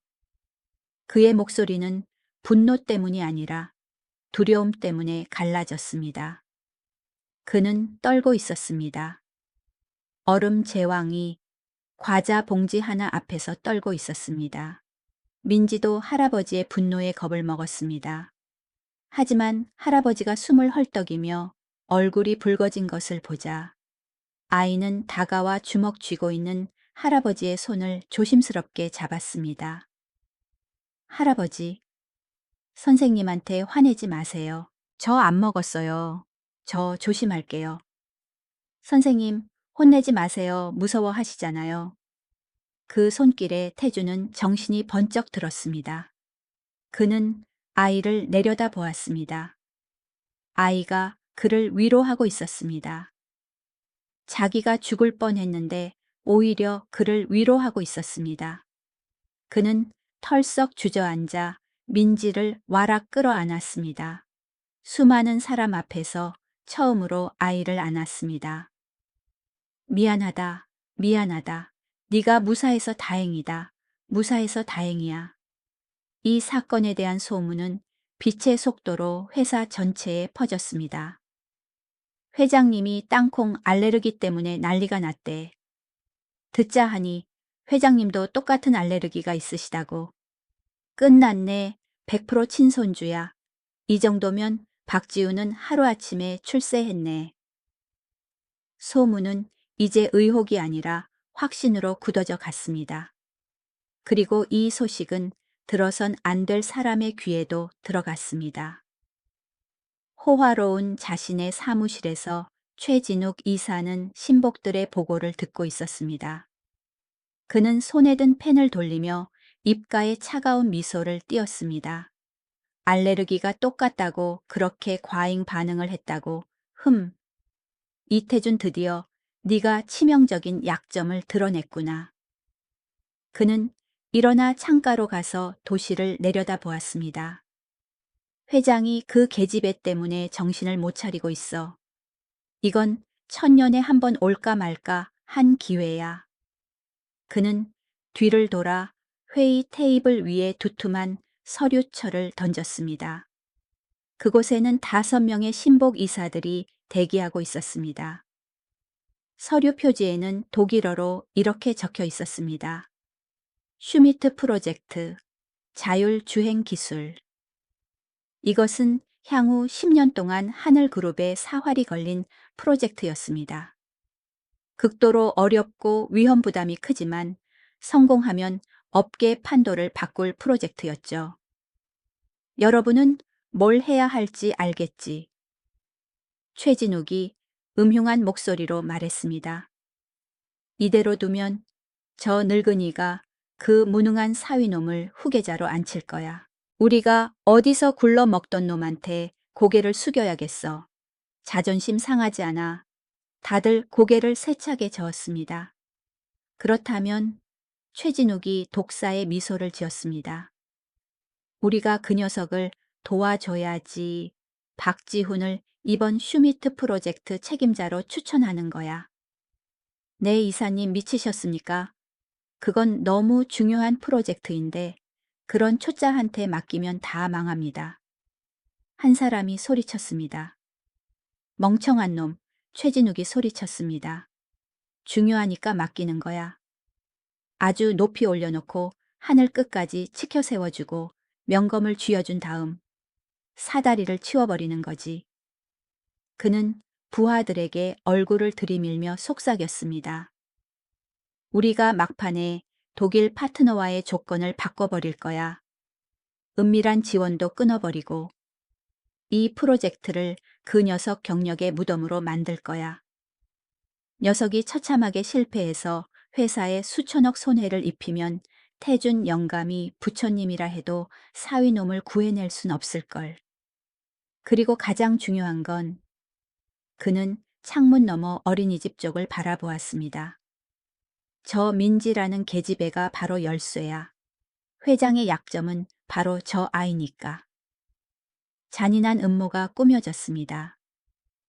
그의 목소리는 분노 때문이 아니라 두려움 때문에 갈라졌습니다. 그는 떨고 있었습니다. 얼음 제왕이 과자 봉지 하나 앞에서 떨고 있었습니다. 민지도 할아버지의 분노에 겁을 먹었습니다. 하지만 할아버지가 숨을 헐떡이며 얼굴이 붉어진 것을 보자 아이는 다가와 주먹 쥐고 있는 할아버지의 손을 조심스럽게 잡았습니다. 할아버지, 선생님한테 화내지 마세요. 저 안 먹었어요. 저 조심할게요. 선생님, 혼내지 마세요. 무서워하시잖아요. 그 손길에 태주는 정신이 번쩍 들었습니다. 그는 아이를 내려다 보았습니다. 아이가 그를 위로하고 있었습니다. 자기가 죽을 뻔했는데 오히려 그를 위로하고 있었습니다. 그는 털썩 주저앉아 민지를 와락 끌어안았습니다. 수많은 사람 앞에서 처음으로 아이를 안았습니다. 미안하다, 미안하다. 네가 무사해서 다행이다. 무사해서 다행이야. 이 사건에 대한 소문은 빛의 속도로 회사 전체에 퍼졌습니다. 회장님이 땅콩 알레르기 때문에 난리가 났대. 듣자 하니 회장님도 똑같은 알레르기가 있으시다고. 끝났네. 100% 친손주야. 이 정도면 박지우는 하루아침에 출세했네. 소문은 이제 의혹이 아니라 확신으로 굳어져 갔습니다. 그리고 이 소식은 들어선 안 될 사람의 귀에도 들어갔습니다. 호화로운 자신의 사무실에서 최진욱 이사는 신복들의 보고를 듣고 있었습니다. 그는 손에 든 펜을 돌리며 입가에 차가운 미소를 띄었습니다. 알레르기가 똑같다고 그렇게 과잉 반응을 했다고. 이태준 드디어 네가 치명적인 약점을 드러냈구나. 그는 일어나 창가로 가서 도시를 내려다 보았습니다. 회장이 그 계집애 때문에 정신을 못 차리고 있어. 이건 천년에 한 번 올까 말까 한 기회야. 그는 뒤를 돌아 회의 테이블 위에 두툼한 서류철을 던졌습니다. 그곳에는 5명의 신복 이사들이 대기하고 있었습니다. 서류 표지에는 독일어로 이렇게 적혀 있었습니다. 슈미트 프로젝트, 자율주행 기술. 이것은 향후 10년 동안 하늘그룹의 사활이 걸린 프로젝트였습니다. 극도로 어렵고 위험 부담이 크지만 성공하면 업계 판도를 바꿀 프로젝트였죠. 여러분은 뭘 해야 할지 알겠지? 최진욱이 음흉한 목소리로 말했습니다. 이대로 두면 저 늙은이가 그 무능한 사위놈을 후계자로 앉힐 거야. 우리가 어디서 굴러 먹던 놈한테 고개를 숙여야겠어. 자존심 상하지 않아. 다들 고개를 세차게 저었습니다. 그렇다면 최진욱이 독사의 미소를 지었습니다. 우리가 그 녀석을 도와줘야지. 박지훈을 이번 슈미트 프로젝트 책임자로 추천하는 거야. 네, 이사님 미치셨습니까? 그건 너무 중요한 프로젝트인데 그런 초짜한테 맡기면 다 망합니다. 한 사람이 소리쳤습니다. 멍청한 놈, 최진욱이 소리쳤습니다. 중요하니까 맡기는 거야. 아주 높이 올려놓고 하늘 끝까지 치켜 세워주고 명검을 쥐어준 다음 사다리를 치워버리는 거지. 그는 부하들에게 얼굴을 들이밀며 속삭였습니다. 우리가 막판에 독일 파트너와의 조건을 바꿔버릴 거야. 은밀한 지원도 끊어버리고 이 프로젝트를 그 녀석 경력의 무덤으로 만들 거야. 녀석이 처참하게 실패해서 회사에 수천억 손해를 입히면 태준 영감이 부처님이라 해도 사위놈을 구해낼 순 없을걸. 그리고 가장 중요한 건 그는 창문 너머 어린이집 쪽을 바라보았습니다. 저 민지라는 계집애가 바로 열쇠야. 회장의 약점은 바로 저 아이니까. 잔인한 음모가 꾸며졌습니다.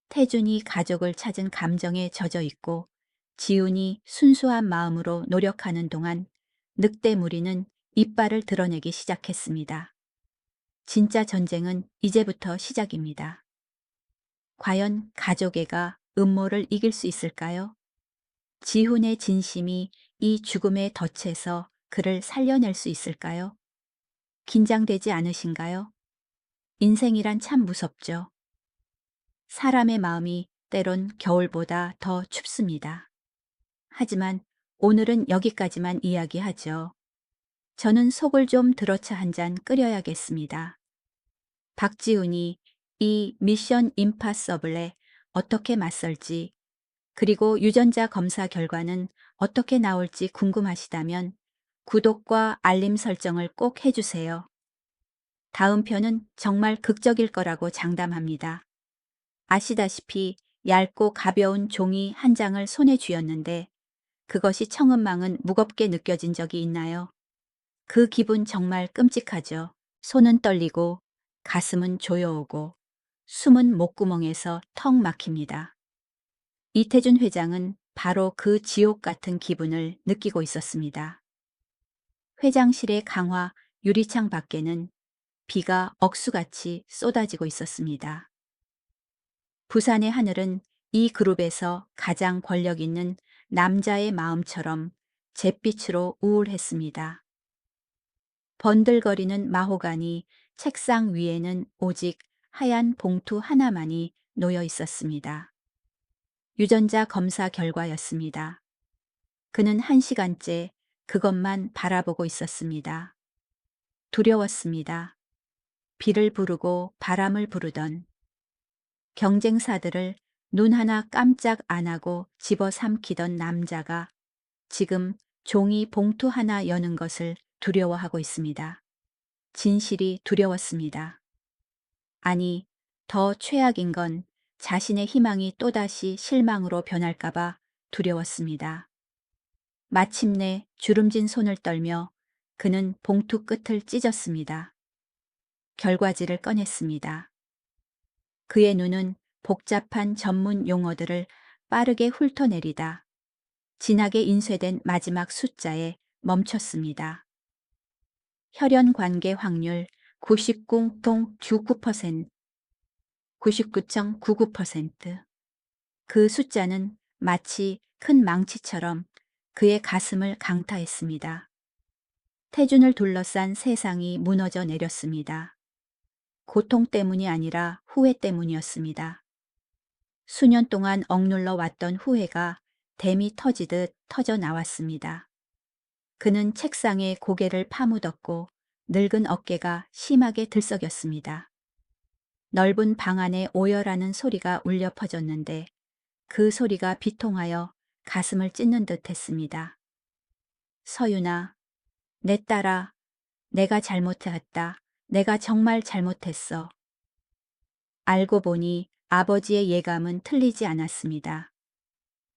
태준이 가족을 찾은 감정에 젖어 있고 지훈이 순수한 마음으로 노력하는 동안 늑대 무리는 이빨을 드러내기 시작했습니다. 진짜 전쟁은 이제부터 시작입니다. 과연 가족애가 음모를 이길 수 있을까요? 지훈의 진심이 이 죽음에 덫에서 그를 살려낼 수 있을까요? 긴장되지 않으신가요? 인생이란 참 무섭죠. 사람의 마음이 때론 겨울보다 더 춥습니다. 하지만 오늘은 여기까지만 이야기하죠. 저는 속을 좀 들어차 한 잔 끓여야겠습니다. 박지훈이 이 미션 임파서블에 어떻게 맞설지 그리고 유전자 검사 결과는 어떻게 나올지 궁금하시다면 구독과 알림 설정을 꼭 해주세요. 다음 편은 정말 극적일 거라고 장담합니다. 아시다시피 얇고 가벼운 종이 한 장을 손에 쥐었는데 그것이 청은망은 무겁게 느껴진 적이 있나요? 그 기분 정말 끔찍하죠. 손은 떨리고 가슴은 조여오고 숨은 목구멍에서 턱 막힙니다. 이태준 회장은 바로 그 지옥 같은 기분을 느끼고 있었습니다. 회장실의 강화 유리창 밖에는 비가 억수같이 쏟아지고 있었습니다. 부산의 하늘은 이 그룹에서 가장 권력 있는 남자의 마음처럼 잿빛으로 우울했습니다. 번들거리는 마호가니 책상 위에는 오직 하얀 봉투 하나만이 놓여 있었습니다. 유전자 검사 결과였습니다. 그는 1시간째 그것만 바라보고 있었습니다. 두려웠습니다. 비를 부르고 바람을 부르던 경쟁사들을 눈 하나 깜짝 안 하고 집어삼키던 남자가 지금 종이 봉투 하나 여는 것을 두려워하고 있습니다. 진실이 두려웠습니다. 아니, 더 최악인 건 자신의 희망이 또다시 실망으로 변할까봐 두려웠습니다. 마침내 주름진 손을 떨며 그는 봉투 끝을 찢었습니다. 결과지를 꺼냈습니다. 그의 눈은 복잡한 전문 용어들을 빠르게 훑어내리다 진하게 인쇄된 마지막 숫자에 멈췄습니다. 혈연 관계 확률 99.99%, 99.99%. 그 숫자는 마치 큰 망치처럼 그의 가슴을 강타했습니다. 태준을 둘러싼 세상이 무너져 내렸습니다. 고통 때문이 아니라 후회 때문이었습니다. 수년 동안 억눌러 왔던 후회가 댐이 터지듯 터져 나왔습니다. 그는 책상에 고개를 파묻었고 늙은 어깨가 심하게 들썩였습니다. 넓은 방 안에 오열하는 소리가 울려 퍼졌는데 그 소리가 비통하여 가슴을 찢는 듯 했습니다. 서윤아, 내 딸아, 내가 잘못했다. 내가 정말 잘못했어. 알고 보니 아버지의 예감은 틀리지 않았습니다.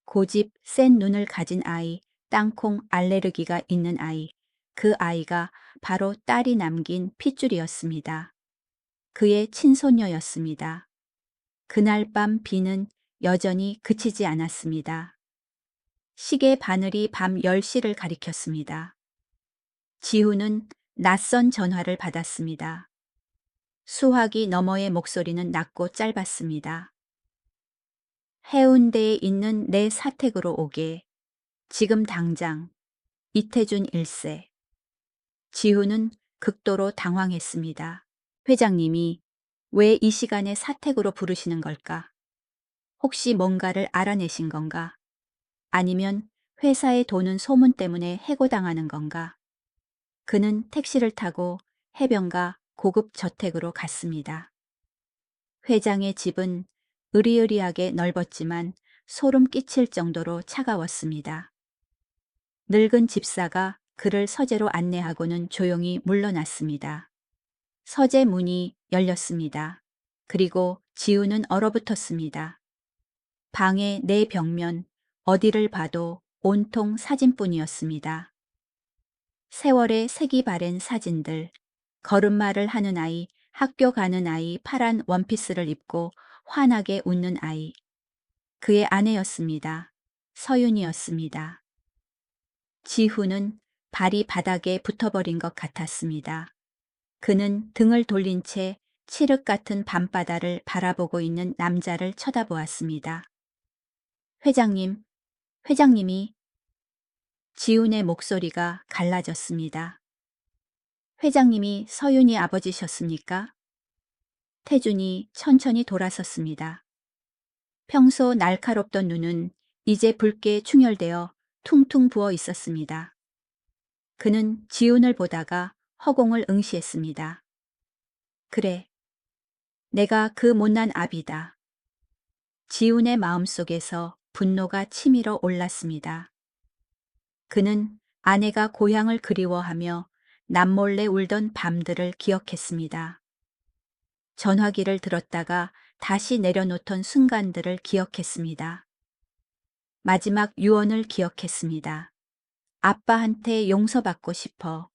고집 센 눈을 가진 아이, 땅콩 알레르기가 있는 아이, 그 아이가 바로 딸이 남긴 핏줄이었습니다. 그의 친손녀였습니다. 그날 밤 비는 여전히 그치지 않았습니다. 시계 바늘이 밤 10시를 가리켰습니다. 지우는 낯선 전화를 받았습니다. 수화기 너머의 목소리는 낮고 짧았습니다. 해운대에 있는 내 사택으로 오게. 지금 당장. 이태준 1세. 지우는 극도로 당황했습니다. 회장님이 왜 이 시간에 사택으로 부르시는 걸까? 혹시 뭔가를 알아내신 건가? 아니면 회사에 도는 소문 때문에 해고당하는 건가? 그는 택시를 타고 해변가 고급 저택으로 갔습니다. 회장의 집은 으리으리하게 넓었지만 소름 끼칠 정도로 차가웠습니다. 늙은 집사가 그를 서재로 안내하고는 조용히 물러났습니다. 서재 문이 열렸습니다. 그리고 지우는 얼어붙었습니다. 방의 네 벽면 어디를 봐도 온통 사진뿐이었습니다. 세월의 색이 바랜 사진들, 걸음마를 하는 아이, 학교 가는 아이, 파란 원피스를 입고 환하게 웃는 아이. 그의 아내였습니다. 서윤이었습니다. 지후는 발이 바닥에 붙어버린 것 같았습니다. 그는 등을 돌린 채 칠흑 같은 밤바다를 바라보고 있는 남자를 쳐다보았습니다. 회장님, 회장님이. 지훈의 목소리가 갈라졌습니다. 회장님이 서윤이 아버지셨습니까? 태준이 천천히 돌아섰습니다. 평소 날카롭던 눈은 이제 붉게 충혈되어 퉁퉁 부어 있었습니다. 그는 지훈을 보다가 허공을 응시했습니다. 그래, 내가 그 못난 아비다. 지훈의 마음속에서 분노가 치밀어 올랐습니다. 그는 아내가 고향을 그리워하며 남몰래 울던 밤들을 기억했습니다. 전화기를 들었다가 다시 내려놓던 순간들을 기억했습니다. 마지막 유언을 기억했습니다. 아빠한테 용서받고 싶어.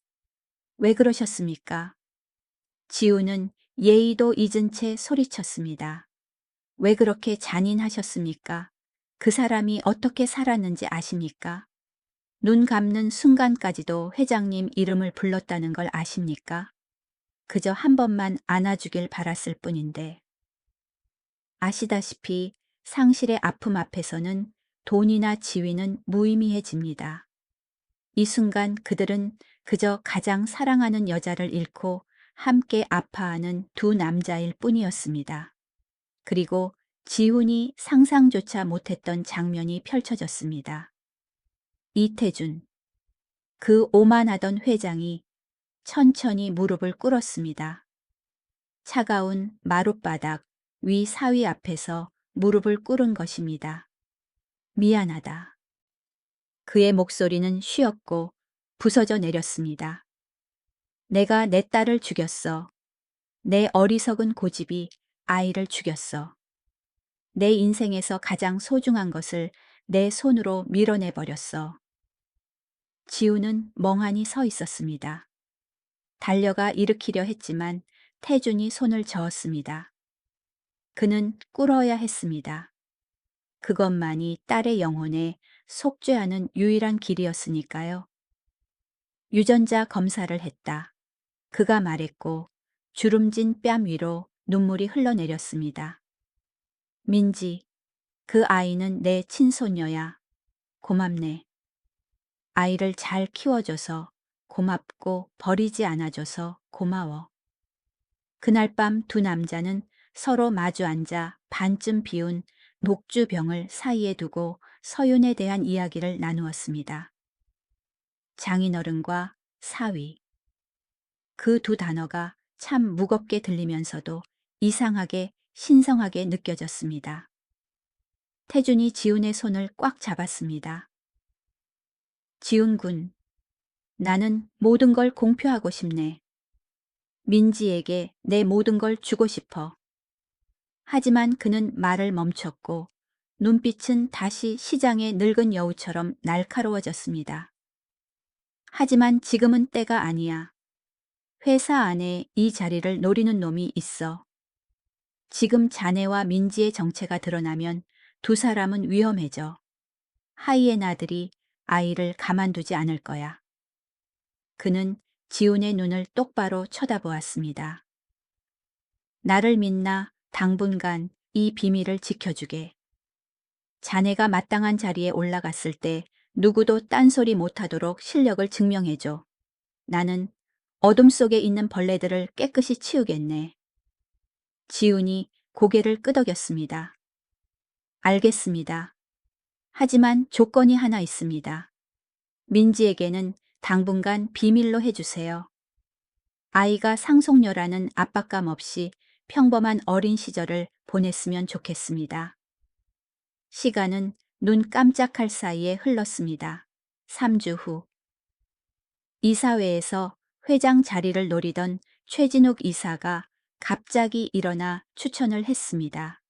왜 그러셨습니까? 지우는 예의도 잊은 채 소리쳤습니다. 왜 그렇게 잔인하셨습니까? 그 사람이 어떻게 살았는지 아십니까? 눈 감는 순간까지도 회장님 이름을 불렀다는 걸 아십니까? 그저 한 번만 안아주길 바랐을 뿐인데. 아시다시피 상실의 아픔 앞에서는 돈이나 지위는 무의미해집니다. 이 순간 그들은 그저 가장 사랑하는 여자를 잃고 함께 아파하는 두 남자일 뿐이었습니다. 그리고 지훈이 상상조차 못했던 장면이 펼쳐졌습니다. 이태준, 그 오만하던 회장이 천천히 무릎을 꿇었습니다. 차가운 마룻바닥 위 사위 앞에서 무릎을 꿇은 것입니다. 미안하다. 그의 목소리는 쉬었고 부서져 내렸습니다. 내가 내 딸을 죽였어. 내 어리석은 고집이 아이를 죽였어. 내 인생에서 가장 소중한 것을 내 손으로 밀어내버렸어. 지우는 멍하니 서 있었습니다. 달려가 일으키려 했지만 태준이 손을 저었습니다. 그는 꿇어야 했습니다. 그것만이 딸의 영혼에 속죄하는 유일한 길이었으니까요. 유전자 검사를 했다. 그가 말했고 주름진 뺨 위로 눈물이 흘러내렸습니다. 민지, 그 아이는 내 친손녀야. 고맙네. 아이를 잘 키워줘서 고맙고 버리지 않아줘서 고마워. 그날 밤 두 남자는 서로 마주 앉아 반쯤 비운 녹주병을 사이에 두고 서윤에 대한 이야기를 나누었습니다. 장인어른과 사위. 그 두 단어가 참 무겁게 들리면서도 이상하게 신성하게 느껴졌습니다. 태준이 지훈의 손을 꽉 잡았습니다. 지훈 군, 나는 모든 걸 공표하고 싶네. 민지에게 내 모든 걸 주고 싶어. 하지만 그는 말을 멈췄고 눈빛은 다시 시장의 늙은 여우처럼 날카로워졌습니다. 하지만 지금은 때가 아니야. 회사 안에 이 자리를 노리는 놈이 있어. 지금 자네와 민지의 정체가 드러나면 두 사람은 위험해져. 하이에나들이 아이를 가만두지 않을 거야. 그는 지훈의 눈을 똑바로 쳐다보았습니다. 나를 믿나 당분간 이 비밀을 지켜주게. 자네가 마땅한 자리에 올라갔을 때 누구도 딴소리 못하도록 실력을 증명해줘. 나는 어둠 속에 있는 벌레들을 깨끗이 치우겠네. 지훈이 고개를 끄덕였습니다. 알겠습니다. 하지만 조건이 하나 있습니다. 민지에게는 당분간 비밀로 해주세요. 아이가 상속녀라는 압박감 없이 평범한 어린 시절을 보냈으면 좋겠습니다. 시간은 눈 깜짝할 사이에 흘렀습니다. 3주 후. 이사회에서 회장 자리를 노리던 최진욱 이사가 갑자기 일어나 추천을 했습니다.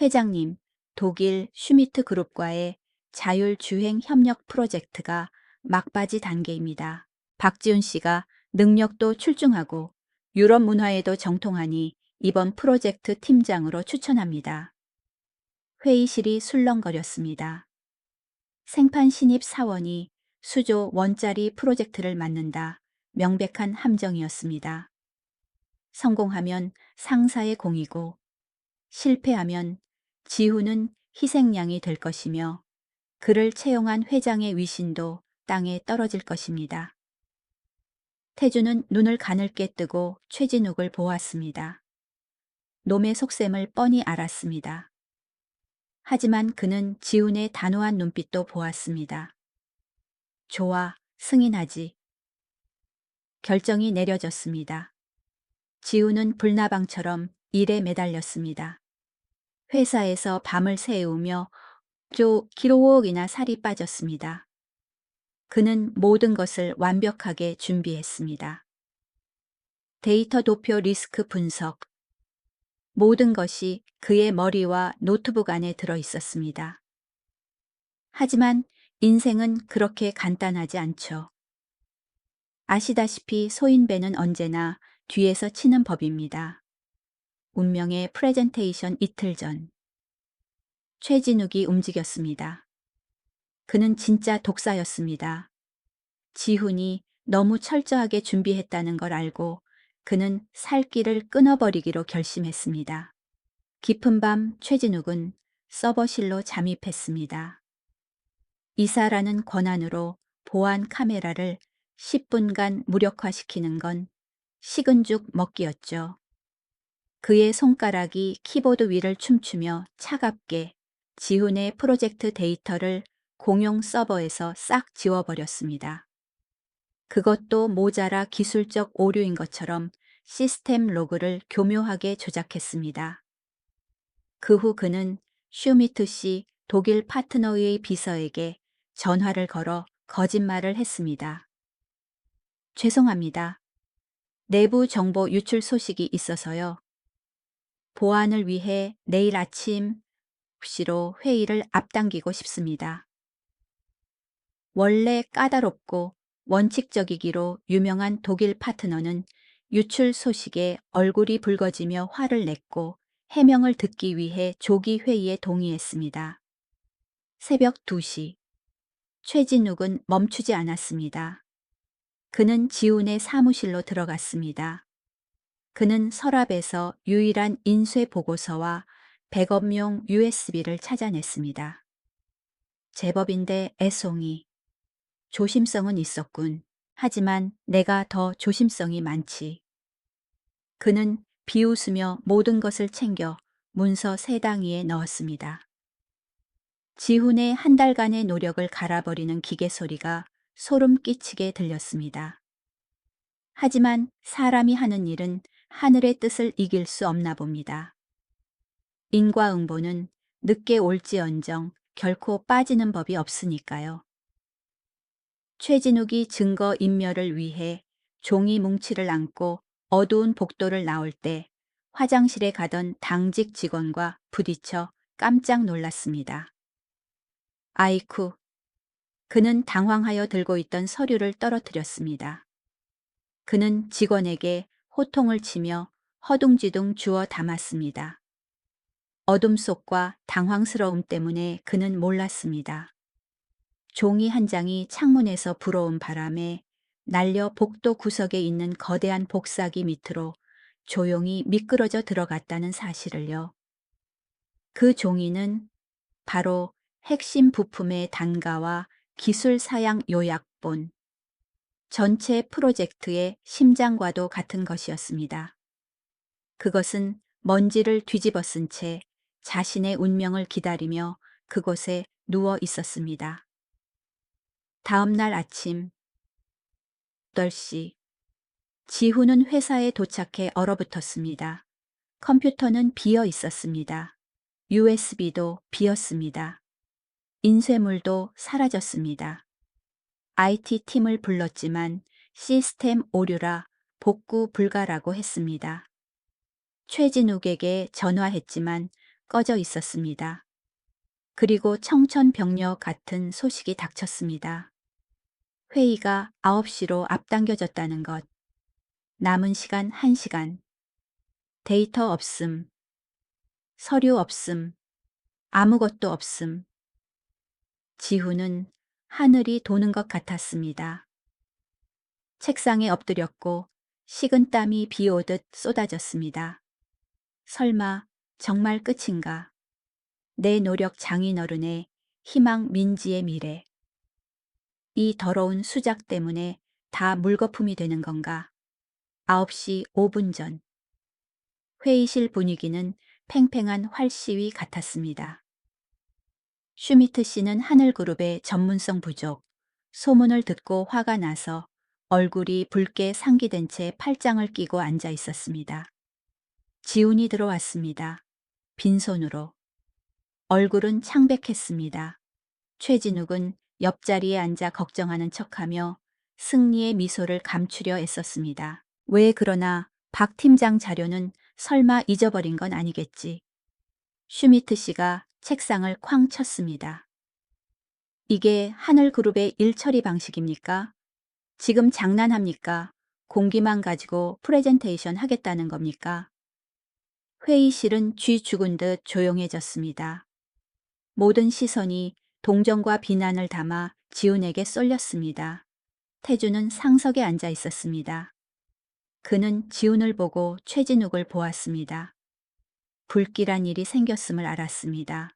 회장님, 독일 슈미트 그룹과의 자율주행 협력 프로젝트가 막바지 단계입니다. 박지훈 씨가 능력도 출중하고 유럽 문화에도 정통하니 이번 프로젝트 팀장으로 추천합니다. 회의실이 술렁거렸습니다. 생판 신입 사원이 수조 원짜리 프로젝트를 맡는다. 명백한 함정이었습니다. 성공하면 상사의 공이고 실패하면 지훈은 희생양이 될 것이며 그를 채용한 회장의 위신도 땅에 떨어질 것입니다. 태주는 눈을 가늘게 뜨고 최진욱을 보았습니다. 놈의 속셈을 뻔히 알았습니다. 하지만 그는 지훈의 단호한 눈빛도 보았습니다. 좋아, 승인하지. 결정이 내려졌습니다. 지훈은 불나방처럼 일에 매달렸습니다. 회사에서 밤을 새우며 기로옥이나 살이 빠졌습니다. 그는 모든 것을 완벽하게 준비했습니다. 데이터 도표 리스크 분석. 모든 것이 그의 머리와 노트북 안에 들어 있었습니다. 하지만 인생은 그렇게 간단하지 않죠. 아시다시피 소인배는 언제나 뒤에서 치는 법입니다. 운명의 프레젠테이션 이틀 전. 최진욱이 움직였습니다. 그는 진짜 독사였습니다. 지훈이 너무 철저하게 준비했다는 걸 알고 그는 살 길을 끊어버리기로 결심했습니다. 깊은 밤 최진욱은 서버실로 잠입했습니다. 이사라는 권한으로 보안 카메라를 10분간 무력화시키는 건 식은 죽 먹기였죠. 그의 손가락이 키보드 위를 춤추며 차갑게 지훈의 프로젝트 데이터를 공용 서버에서 싹 지워버렸습니다. 그것도 모자라 기술적 오류인 것처럼 시스템 로그를 교묘하게 조작했습니다. 그 후 그는 슈미트 씨 독일 파트너의 비서에게 전화를 걸어 거짓말을 했습니다. 죄송합니다. 내부 정보 유출 소식이 있어서요. 보안을 위해 내일 아침 9시로 회의를 앞당기고 싶습니다. 원래 까다롭고 원칙적이기로 유명한 독일 파트너는 유출 소식에 얼굴이 붉어지며 화를 냈고 해명을 듣기 위해 조기 회의에 동의했습니다. 새벽 2시. 최진욱은 멈추지 않았습니다. 그는 지훈의 사무실로 들어갔습니다. 그는 서랍에서 유일한 인쇄 보고서와 백업용 USB를 찾아냈습니다. 제법인데 애송이. 조심성은 있었군. 하지만 내가 더 조심성이 많지. 그는 비웃으며 모든 것을 챙겨 문서 3당 위에 넣었습니다. 지훈의 한 달간의 노력을 갈아버리는 기계 소리가 소름 끼치게 들렸습니다. 하지만 사람이 하는 일은 하늘의 뜻을 이길 수 없나 봅니다. 인과응보는 늦게 올지언정 결코 빠지는 법이 없으니까요. 최진욱이 증거 인멸을 위해 종이 뭉치를 안고 어두운 복도를 나올 때 화장실에 가던 당직 직원과 부딪혀 깜짝 놀랐습니다. 아이쿠. 그는 당황하여 들고 있던 서류를 떨어뜨렸습니다. 그는 직원에게 호통을 치며 허둥지둥 주워 담았습니다. 어둠 속과 당황스러움 때문에 그는 몰랐습니다. 종이 한 장이 창문에서 불어온 바람에 날려 복도 구석에 있는 거대한 복사기 밑으로 조용히 미끄러져 들어갔다는 사실을요. 그 종이는 바로 핵심 부품의 단가와 기술 사양 요약본, 전체 프로젝트의 심장과도 같은 것이었습니다. 그것은 먼지를 뒤집어 쓴 채 자신의 운명을 기다리며 그곳에 누워 있었습니다. 다음 날 아침 8시. 지훈은 회사에 도착해 얼어붙었습니다. 컴퓨터는 비어 있었습니다. USB도 비었습니다. 인쇄물도 사라졌습니다. IT팀을 불렀지만 시스템 오류라 복구 불가라고 했습니다. 최진욱에게 전화했지만 꺼져 있었습니다. 그리고 청천벽력 같은 소식이 닥쳤습니다. 회의가 9시로 앞당겨졌다는 것. 남은 시간 1시간. 데이터 없음. 서류 없음. 아무것도 없음. 지훈은 하늘이 도는 것 같았습니다. 책상에 엎드렸고 식은 땀이 비 오듯 쏟아졌습니다. 설마 정말 끝인가? 내 노력 장인어른의 희망 민지의 미래. 이 더러운 수작 때문에 다 물거품이 되는 건가? 9시 5분 전. 회의실 분위기는 팽팽한 활시위 같았습니다. 슈미트 씨는 하늘그룹의 전문성 부족, 소문을 듣고 화가 나서 얼굴이 붉게 상기된 채 팔짱을 끼고 앉아 있었습니다. 지훈이 들어왔습니다. 빈손으로. 얼굴은 창백했습니다. 최진욱은 옆자리에 앉아 걱정하는 척하며 승리의 미소를 감추려 애썼습니다. 왜 그러나 박 팀장 자료는 설마 잊어버린 건 아니겠지. 슈미트 씨가 책상을 쾅 쳤습니다. 이게 하늘그룹의 일처리 방식입니까? 지금 장난합니까? 공기만 가지고 프레젠테이션 하겠다는 겁니까? 회의실은 쥐 죽은 듯 조용해졌습니다. 모든 시선이 동정과 비난을 담아 지훈에게 쏠렸습니다. 태주는 상석에 앉아 있었습니다. 그는 지훈을 보고 최진욱을 보았습니다. 불길한 일이 생겼음을 알았습니다.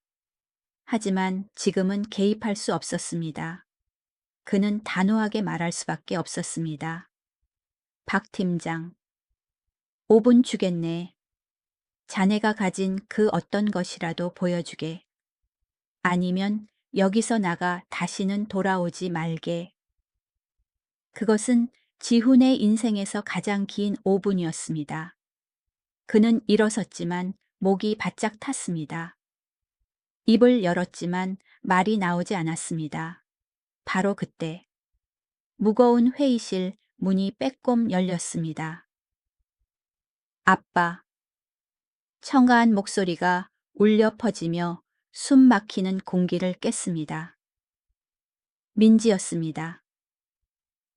하지만 지금은 개입할 수 없었습니다. 그는 단호하게 말할 수밖에 없었습니다. 박 팀장, 5분 주겠네. 자네가 가진 그 어떤 것이라도 보여주게. 아니면 여기서 나가 다시는 돌아오지 말게. 그것은 지훈의 인생에서 가장 긴 5분이었습니다. 그는 일어섰지만 목이 바짝 탔습니다. 입을 열었지만 말이 나오지 않았습니다. 바로 그때 무거운 회의실 문이 빼꼼 열렸습니다. 아빠. 청아한 목소리가 울려 퍼지며 숨 막히는 공기를 깼습니다. 민지였습니다.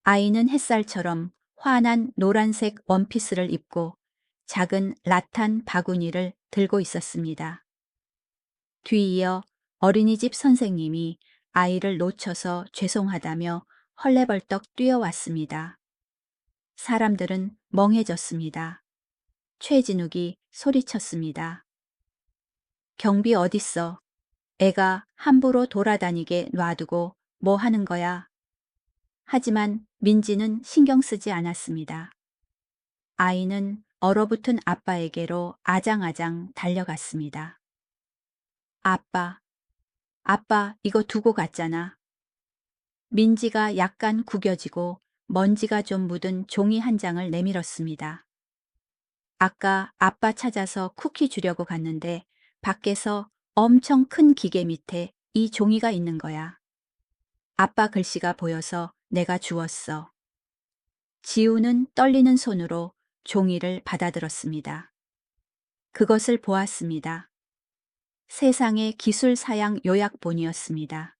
아이는 햇살처럼 환한 노란색 원피스를 입고 작은 라탄 바구니를 들고 있었습니다. 뒤이어 어린이집 선생님이 아이를 놓쳐서 죄송하다며 헐레벌떡 뛰어왔습니다. 사람들은 멍해졌습니다. 최진욱이 소리쳤습니다. 경비 어딨어? 애가 함부로 돌아다니게 놔두고 뭐 하는 거야? 하지만 민지는 신경 쓰지 않았습니다. 아이는 얼어붙은 아빠에게로 아장아장 달려갔습니다. 아빠, 아빠 이거 두고 갔잖아. 민지가 약간 구겨지고 먼지가 좀 묻은 종이 한 장을 내밀었습니다. 아까 아빠 찾아서 쿠키 주려고 갔는데 밖에서 엄청 큰 기계 밑에 이 종이가 있는 거야. 아빠 글씨가 보여서 내가 주웠어. 지우는 떨리는 손으로 종이를 받아들었습니다. 그것을 보았습니다. 세상의 기술 사양 요약본이었습니다.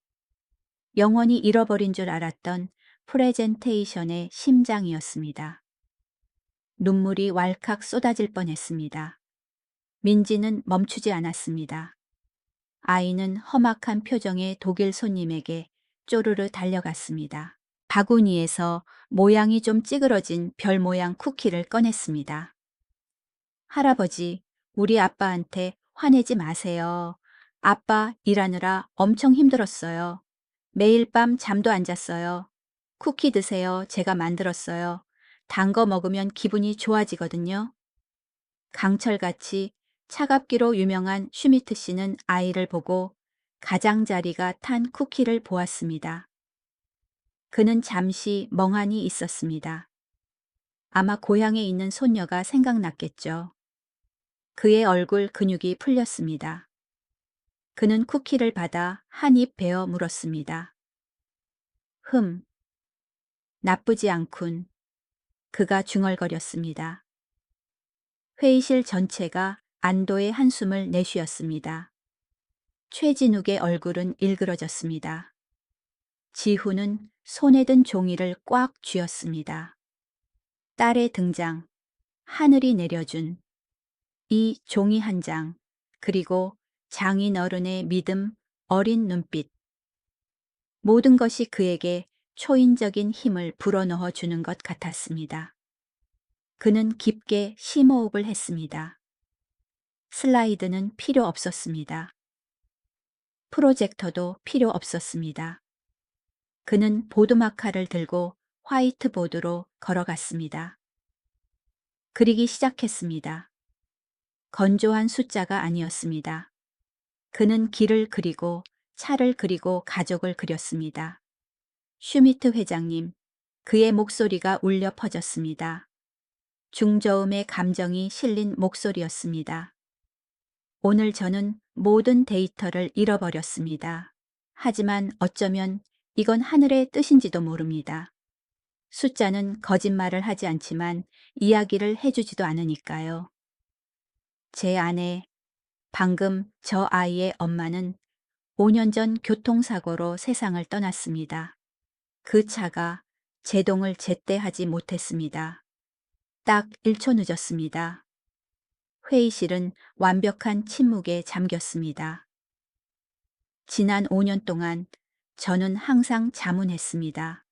영원히 잃어버린 줄 알았던 프레젠테이션의 심장이었습니다. 눈물이 왈칵 쏟아질 뻔했습니다. 민지는 멈추지 않았습니다. 아이는 험악한 표정의 독일 손님에게 쪼르르 달려갔습니다. 바구니에서 모양이 좀 찌그러진 별 모양 쿠키를 꺼냈습니다. 할아버지, 우리 아빠한테 화내지 마세요. 아빠 일하느라 엄청 힘들었어요. 매일 밤 잠도 안 잤어요. 쿠키 드세요. 제가 만들었어요. 단 거 먹으면 기분이 좋아지거든요. 강철같이 차갑기로 유명한 슈미트 씨는 아이를 보고 가장자리가 탄 쿠키를 보았습니다. 그는 잠시 멍하니 있었습니다. 아마 고향에 있는 손녀가 생각났겠죠. 그의 얼굴 근육이 풀렸습니다. 그는 쿠키를 받아 한 입 베어 물었습니다. 나쁘지 않군. 그가 중얼거렸습니다. 회의실 전체가 안도의 한숨을 내쉬었습니다. 최진욱의 얼굴은 일그러졌습니다. 지후는 손에 든 종이를 꽉 쥐었습니다. 딸의 등장, 하늘이 내려준 이 종이 한 장, 그리고 장인어른의 믿음, 어린 눈빛. 모든 것이 그에게 초인적인 힘을 불어넣어 주는 것 같았습니다. 그는 깊게 심호흡을 했습니다. 슬라이드는 필요 없었습니다. 프로젝터도 필요 없었습니다. 그는 보드마카를 들고 화이트보드로 걸어갔습니다. 그리기 시작했습니다. 건조한 숫자가 아니었습니다. 그는 길을 그리고 차를 그리고 가족을 그렸습니다. 슈미트 회장님, 그의 목소리가 울려 퍼졌습니다. 중저음의 감정이 실린 목소리였습니다. 오늘 저는 모든 데이터를 잃어버렸습니다. 하지만 어쩌면 이건 하늘의 뜻인지도 모릅니다. 숫자는 거짓말을 하지 않지만 이야기를 해주지도 않으니까요. 제 아내, 방금 저 아이의 엄마는 5년 전 교통사고로 세상을 떠났습니다. 그 차가 제동을 제때 하지 못했습니다. 딱 1초 늦었습니다. 회의실은 완벽한 침묵에 잠겼습니다. 지난 5년 동안 저는 항상 자문했습니다.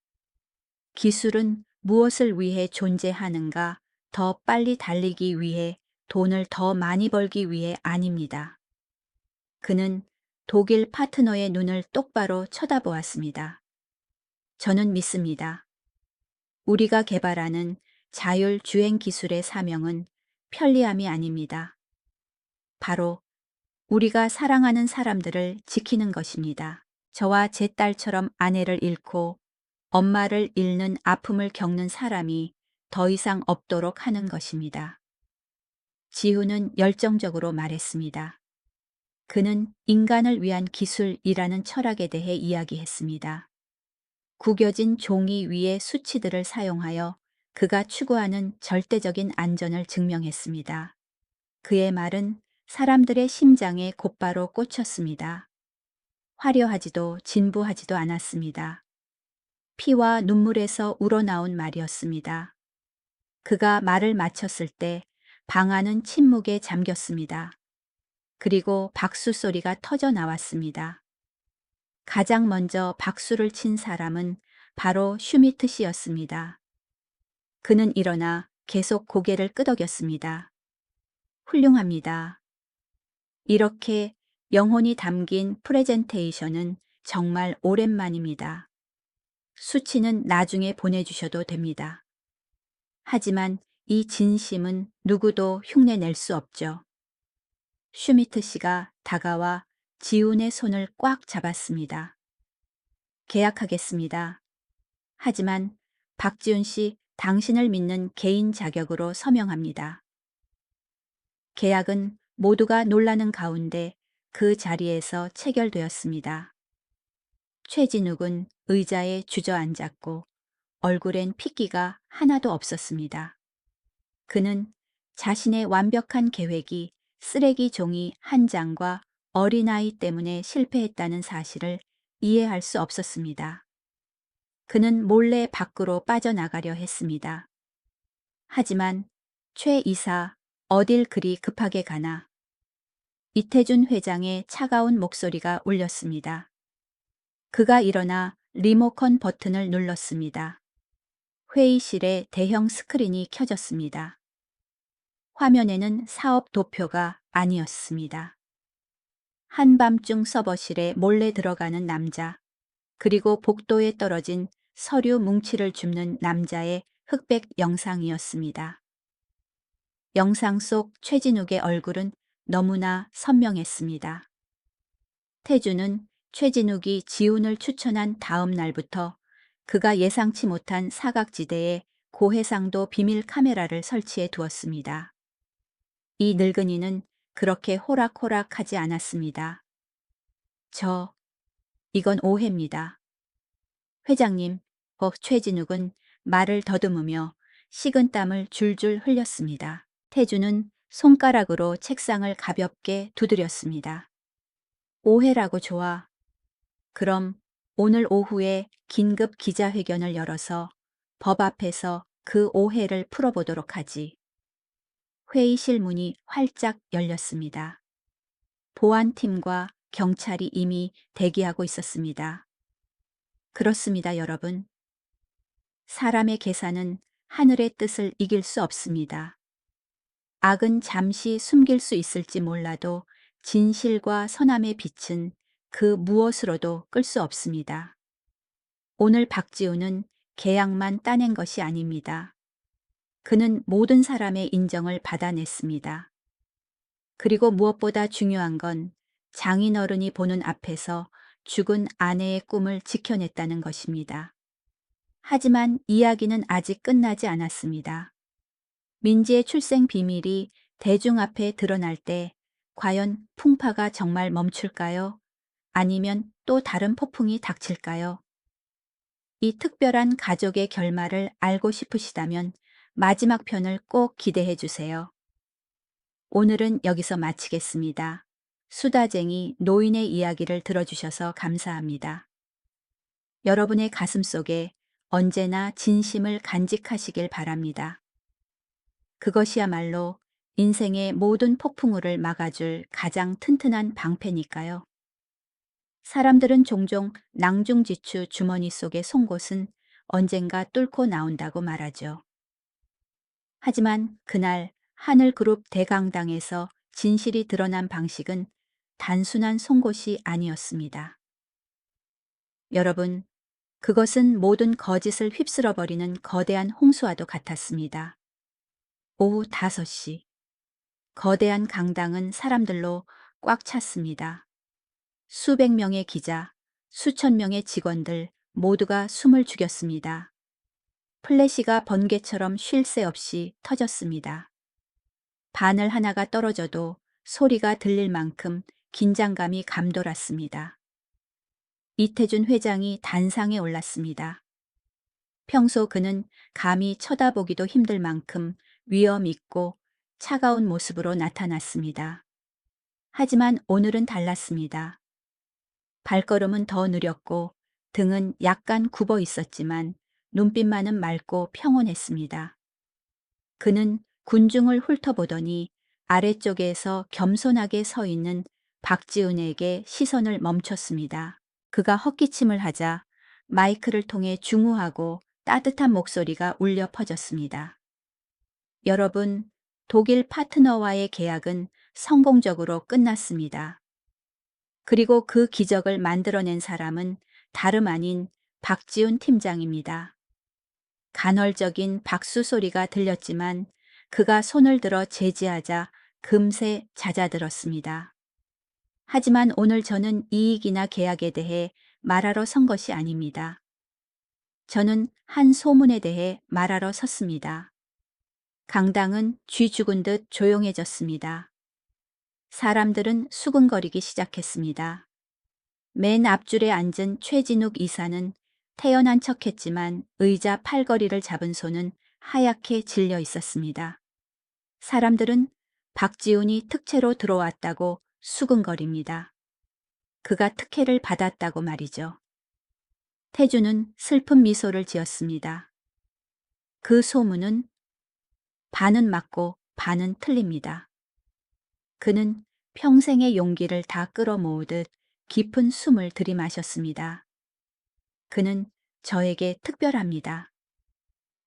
기술은 무엇을 위해 존재하는가 더 빨리 달리기 위해 돈을 더 많이 벌기 위해 아닙니다. 그는 독일 파트너의 눈을 똑바로 쳐다보았습니다. 저는 믿습니다. 우리가 개발하는 자율주행 기술의 사명은 편리함이 아닙니다. 바로 우리가 사랑하는 사람들을 지키는 것입니다. 저와 제 딸처럼 아내를 잃고 엄마를 잃는 아픔을 겪는 사람이 더 이상 없도록 하는 것입니다. 지훈은 열정적으로 말했습니다. 그는 인간을 위한 기술이라는 철학에 대해 이야기했습니다. 구겨진 종이 위의 수치들을 사용하여 그가 추구하는 절대적인 안전을 증명했습니다. 그의 말은 사람들의 심장에 곧바로 꽂혔습니다. 화려하지도 진부하지도 않았습니다. 피와 눈물에서 우러나온 말이었습니다. 그가 말을 마쳤을 때 방 안은 침묵에 잠겼습니다. 그리고 박수 소리가 터져 나왔습니다. 가장 먼저 박수를 친 사람은 바로 슈미트 씨였습니다. 그는 일어나 계속 고개를 끄덕였습니다. 훌륭합니다. 이렇게 영혼이 담긴 프레젠테이션은 정말 오랜만입니다. 수치는 나중에 보내주셔도 됩니다. 하지만 이 진심은 누구도 흉내낼 수 없죠. 슈미트 씨가 다가와 지훈의 손을 꽉 잡았습니다. 계약하겠습니다. 하지만 박지훈 씨, 당신을 믿는 개인 자격으로 서명합니다. 계약은 모두가 놀라는 가운데 그 자리에서 체결되었습니다. 최진욱은 의자에 주저앉았고 얼굴엔 핏기가 하나도 없었습니다. 그는 자신의 완벽한 계획이 쓰레기 종이 한 장과 어린아이 때문에 실패했다는 사실을 이해할 수 없었습니다. 그는 몰래 밖으로 빠져나가려 했습니다. 하지만 최 이사, 어딜 그리 급하게 가나? 이태준 회장의 차가운 목소리가 울렸습니다. 그가 일어나 리모컨 버튼을 눌렀습니다. 회의실에 대형 스크린이 켜졌습니다. 화면에는 사업 도표가 아니었습니다. 한밤중 서버실에 몰래 들어가는 남자, 그리고 복도에 떨어진 서류 뭉치를 줍는 남자의 흑백 영상이었습니다. 영상 속 최진욱의 얼굴은 너무나 선명했습니다. 태주는 최진욱이 지훈을 추천한 다음 날부터 그가 예상치 못한 사각지대에 고해상도 비밀 카메라를 설치해 두었습니다. 이 늙은이는 그렇게 호락호락하지 않았습니다. 이건 오해입니다. 회장님, 최진욱은 말을 더듬으며 식은땀을 줄줄 흘렸습니다. 태주는 손가락으로 책상을 가볍게 두드렸습니다. 오해라고 좋아. 그럼 오늘 오후에 긴급 기자회견을 열어서 법 앞에서 그 오해를 풀어보도록 하지. 회의실 문이 활짝 열렸습니다. 보안팀과 경찰이 이미 대기하고 있었습니다. 그렇습니다, 여러분. 사람의 계산은 하늘의 뜻을 이길 수 없습니다. 악은 잠시 숨길 수 있을지 몰라도 진실과 선함의 빛은 그 무엇으로도 끌 수 없습니다. 오늘 박지훈은 계약만 따낸 것이 아닙니다. 그는 모든 사람의 인정을 받아냈습니다. 그리고 무엇보다 중요한 건 장인어른이 보는 앞에서 죽은 아내의 꿈을 지켜냈다는 것입니다. 하지만 이야기는 아직 끝나지 않았습니다. 민지의 출생 비밀이 대중 앞에 드러날 때 과연 풍파가 정말 멈출까요? 아니면 또 다른 폭풍이 닥칠까요? 이 특별한 가족의 결말을 알고 싶으시다면 마지막 편을 꼭 기대해 주세요. 오늘은 여기서 마치겠습니다. 수다쟁이 노인의 이야기를 들어주셔서 감사합니다. 여러분의 가슴 속에 언제나 진심을 간직하시길 바랍니다. 그것이야말로 인생의 모든 폭풍우를 막아줄 가장 튼튼한 방패니까요. 사람들은 종종 낭중지추 주머니 속의 송곳은 언젠가 뚫고 나온다고 말하죠. 하지만 그날 하늘그룹 대강당에서 진실이 드러난 방식은 단순한 송곳이 아니었습니다. 여러분, 그것은 모든 거짓을 휩쓸어버리는 거대한 홍수와도 같았습니다. 오후 5시, 거대한 강당은 사람들로 꽉 찼습니다. 수백 명의 기자, 수천 명의 직원들 모두가 숨을 죽였습니다. 플래시가 번개처럼 쉴 새 없이 터졌습니다. 바늘 하나가 떨어져도 소리가 들릴 만큼 긴장감이 감돌았습니다. 이태준 회장이 단상에 올랐습니다. 평소 그는 감히 쳐다보기도 힘들 만큼 위엄 있고 차가운 모습으로 나타났습니다. 하지만 오늘은 달랐습니다. 발걸음은 더 느렸고 등은 약간 굽어 있었지만 눈빛만은 맑고 평온했습니다. 그는 군중을 훑어보더니 아래쪽에서 겸손하게 서 있는 박지훈에게 시선을 멈췄습니다. 그가 헛기침을 하자 마이크를 통해 중후하고 따뜻한 목소리가 울려 퍼졌습니다. 여러분, 독일 파트너와의 계약은 성공적으로 끝났습니다. 그리고 그 기적을 만들어낸 사람은 다름 아닌 박지훈 팀장입니다. 간헐적인 박수 소리가 들렸지만 그가 손을 들어 제지하자 금세 잦아들었습니다. 하지만 오늘 저는 이익이나 계약에 대해 말하러 선 것이 아닙니다. 저는 한 소문에 대해 말하러 섰습니다. 강당은 쥐 죽은 듯 조용해졌습니다. 사람들은 수근거리기 시작했습니다. 맨 앞줄에 앉은 최진욱 이사는 태연한 척했지만 의자 팔걸이를 잡은 손은 하얗게 질려 있었습니다. 사람들은 박지훈이 특채로 들어왔다고 수근거립니다. 그가 특혜를 받았다고 말이죠. 태주는 슬픈 미소를 지었습니다. 그 소문은 반은 맞고 반은 틀립니다. 그는 평생의 용기를 다 끌어모으듯 깊은 숨을 들이마셨습니다. 그는 저에게 특별합니다.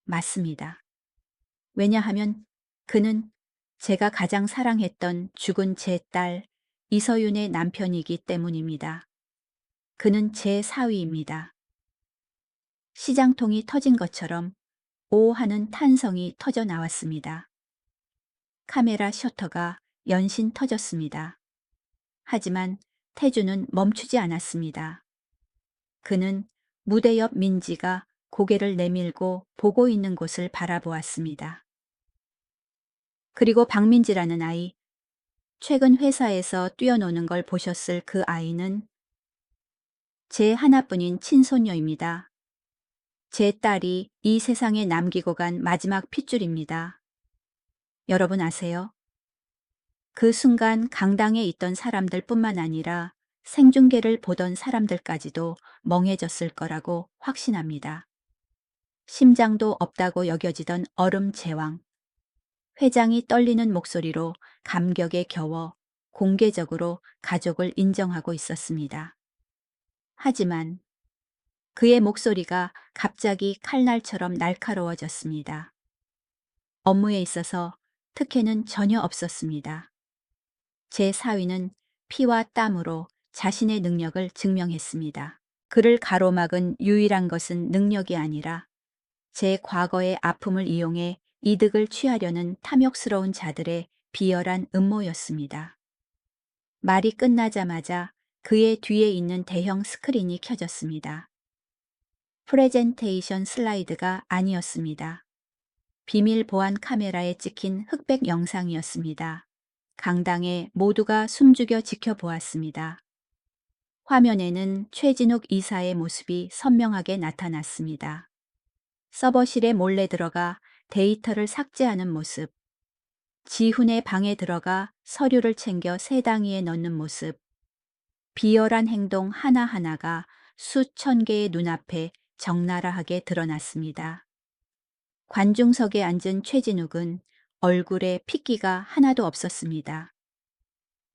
맞습니다. 왜냐하면 그는 제가 가장 사랑했던 죽은 제 딸 이서윤의 남편이기 때문입니다. 그는 제 사위입니다. 시장통이 터진 것처럼 오 하는 탄성이 터져 나왔습니다. 카메라 셔터가 연신 터졌습니다. 하지만 태주는 멈추지 않았습니다. 그는 무대 옆 민지가 고개를 내밀고 보고 있는 곳을 바라보았습니다. 그리고 박민지라는 아이, 최근 회사에서 뛰어노는 걸 보셨을 그 아이는 제 하나뿐인 친손녀입니다. 제 딸이 이 세상에 남기고 간 마지막 핏줄입니다. 여러분 아세요? 그 순간 강당에 있던 사람들 뿐만 아니라 생중계를 보던 사람들까지도 멍해졌을 거라고 확신합니다. 심장도 없다고 여겨지던 얼음 제왕. 회장이 떨리는 목소리로 감격에 겨워 공개적으로 가족을 인정하고 있었습니다. 하지만 그의 목소리가 갑자기 칼날처럼 날카로워졌습니다. 업무에 있어서 특혜는 전혀 없었습니다. 제 사위는 피와 땀으로 자신의 능력을 증명했습니다. 그를 가로막은 유일한 것은 능력이 아니라 제 과거의 아픔을 이용해 이득을 취하려는 탐욕스러운 자들의 비열한 음모였습니다. 말이 끝나자마자 그의 뒤에 있는 대형 스크린이 켜졌습니다. 프레젠테이션 슬라이드가 아니었습니다. 비밀 보안 카메라에 찍힌 흑백 영상이었습니다. 강당에 모두가 숨죽여 지켜보았습니다. 화면에는 최진욱 이사의 모습이 선명하게 나타났습니다. 서버실에 몰래 들어가 데이터를 삭제하는 모습, 지훈의 방에 들어가 서류를 챙겨 세당위에 넣는 모습, 비열한 행동 하나하나가 수천 개의 눈앞에 적나라하게 드러났습니다. 관중석에 앉은 최진욱은 얼굴에 핏기가 하나도 없었습니다.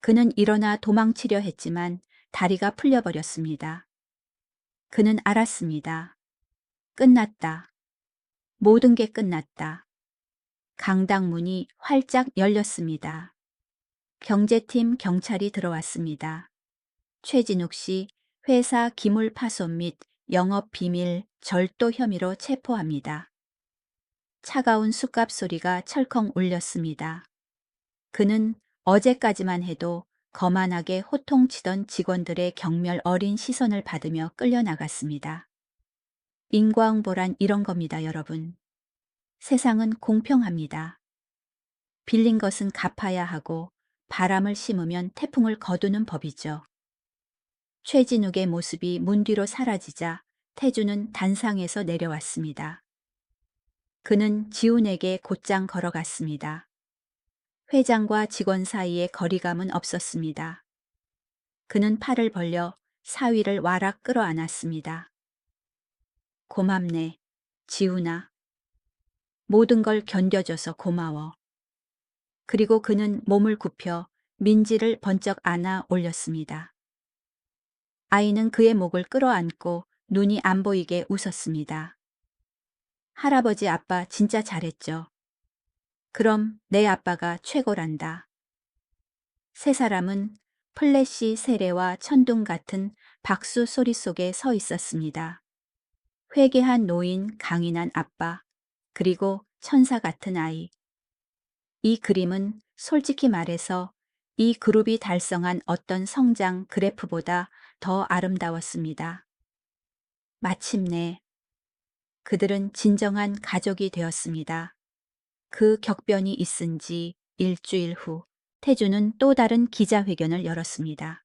그는 일어나 도망치려 했지만 다리가 풀려버렸습니다. 그는 알았습니다. 끝났다. 모든 게 끝났다. 강당문이 활짝 열렸습니다. 경제팀 경찰이 들어왔습니다. 최진욱 씨 회사 기물 파손 및 영업 비밀 절도 혐의로 체포합니다. 차가운 숯갑 소리가 철컹 울렸습니다. 그는 어제까지만 해도 거만하게 호통치던 직원들의 경멸 어린 시선을 받으며 끌려나갔습니다. 인과응보란 이런 겁니다, 여러분. 세상은 공평합니다. 빌린 것은 갚아야 하고 바람을 심으면 태풍을 거두는 법이죠. 최진욱의 모습이 문 뒤로 사라지자 태주는 단상에서 내려왔습니다. 그는 지훈에게 곧장 걸어갔습니다. 회장과 직원 사이에 거리감은 없었습니다. 그는 팔을 벌려 사위를 와락 끌어안았습니다. 고맙네, 지훈아. 모든 걸 견뎌줘서 고마워. 그리고 그는 몸을 굽혀 민지를 번쩍 안아 올렸습니다. 아이는 그의 목을 끌어안고 눈이 안 보이게 웃었습니다. 할아버지 아빠 진짜 잘했죠. 그럼 내 아빠가 최고란다. 세 사람은 플래시 세례와 천둥 같은 박수 소리 속에 서 있었습니다. 회개한 노인, 강인한 아빠, 그리고 천사 같은 아이. 이 그림은 솔직히 말해서 이 그룹이 달성한 어떤 성장 그래프보다 더 아름다웠습니다. 마침내 그들은 진정한 가족이 되었습니다. 그 격변이 있은 지 일주일 후 태주는 또 다른 기자회견을 열었습니다.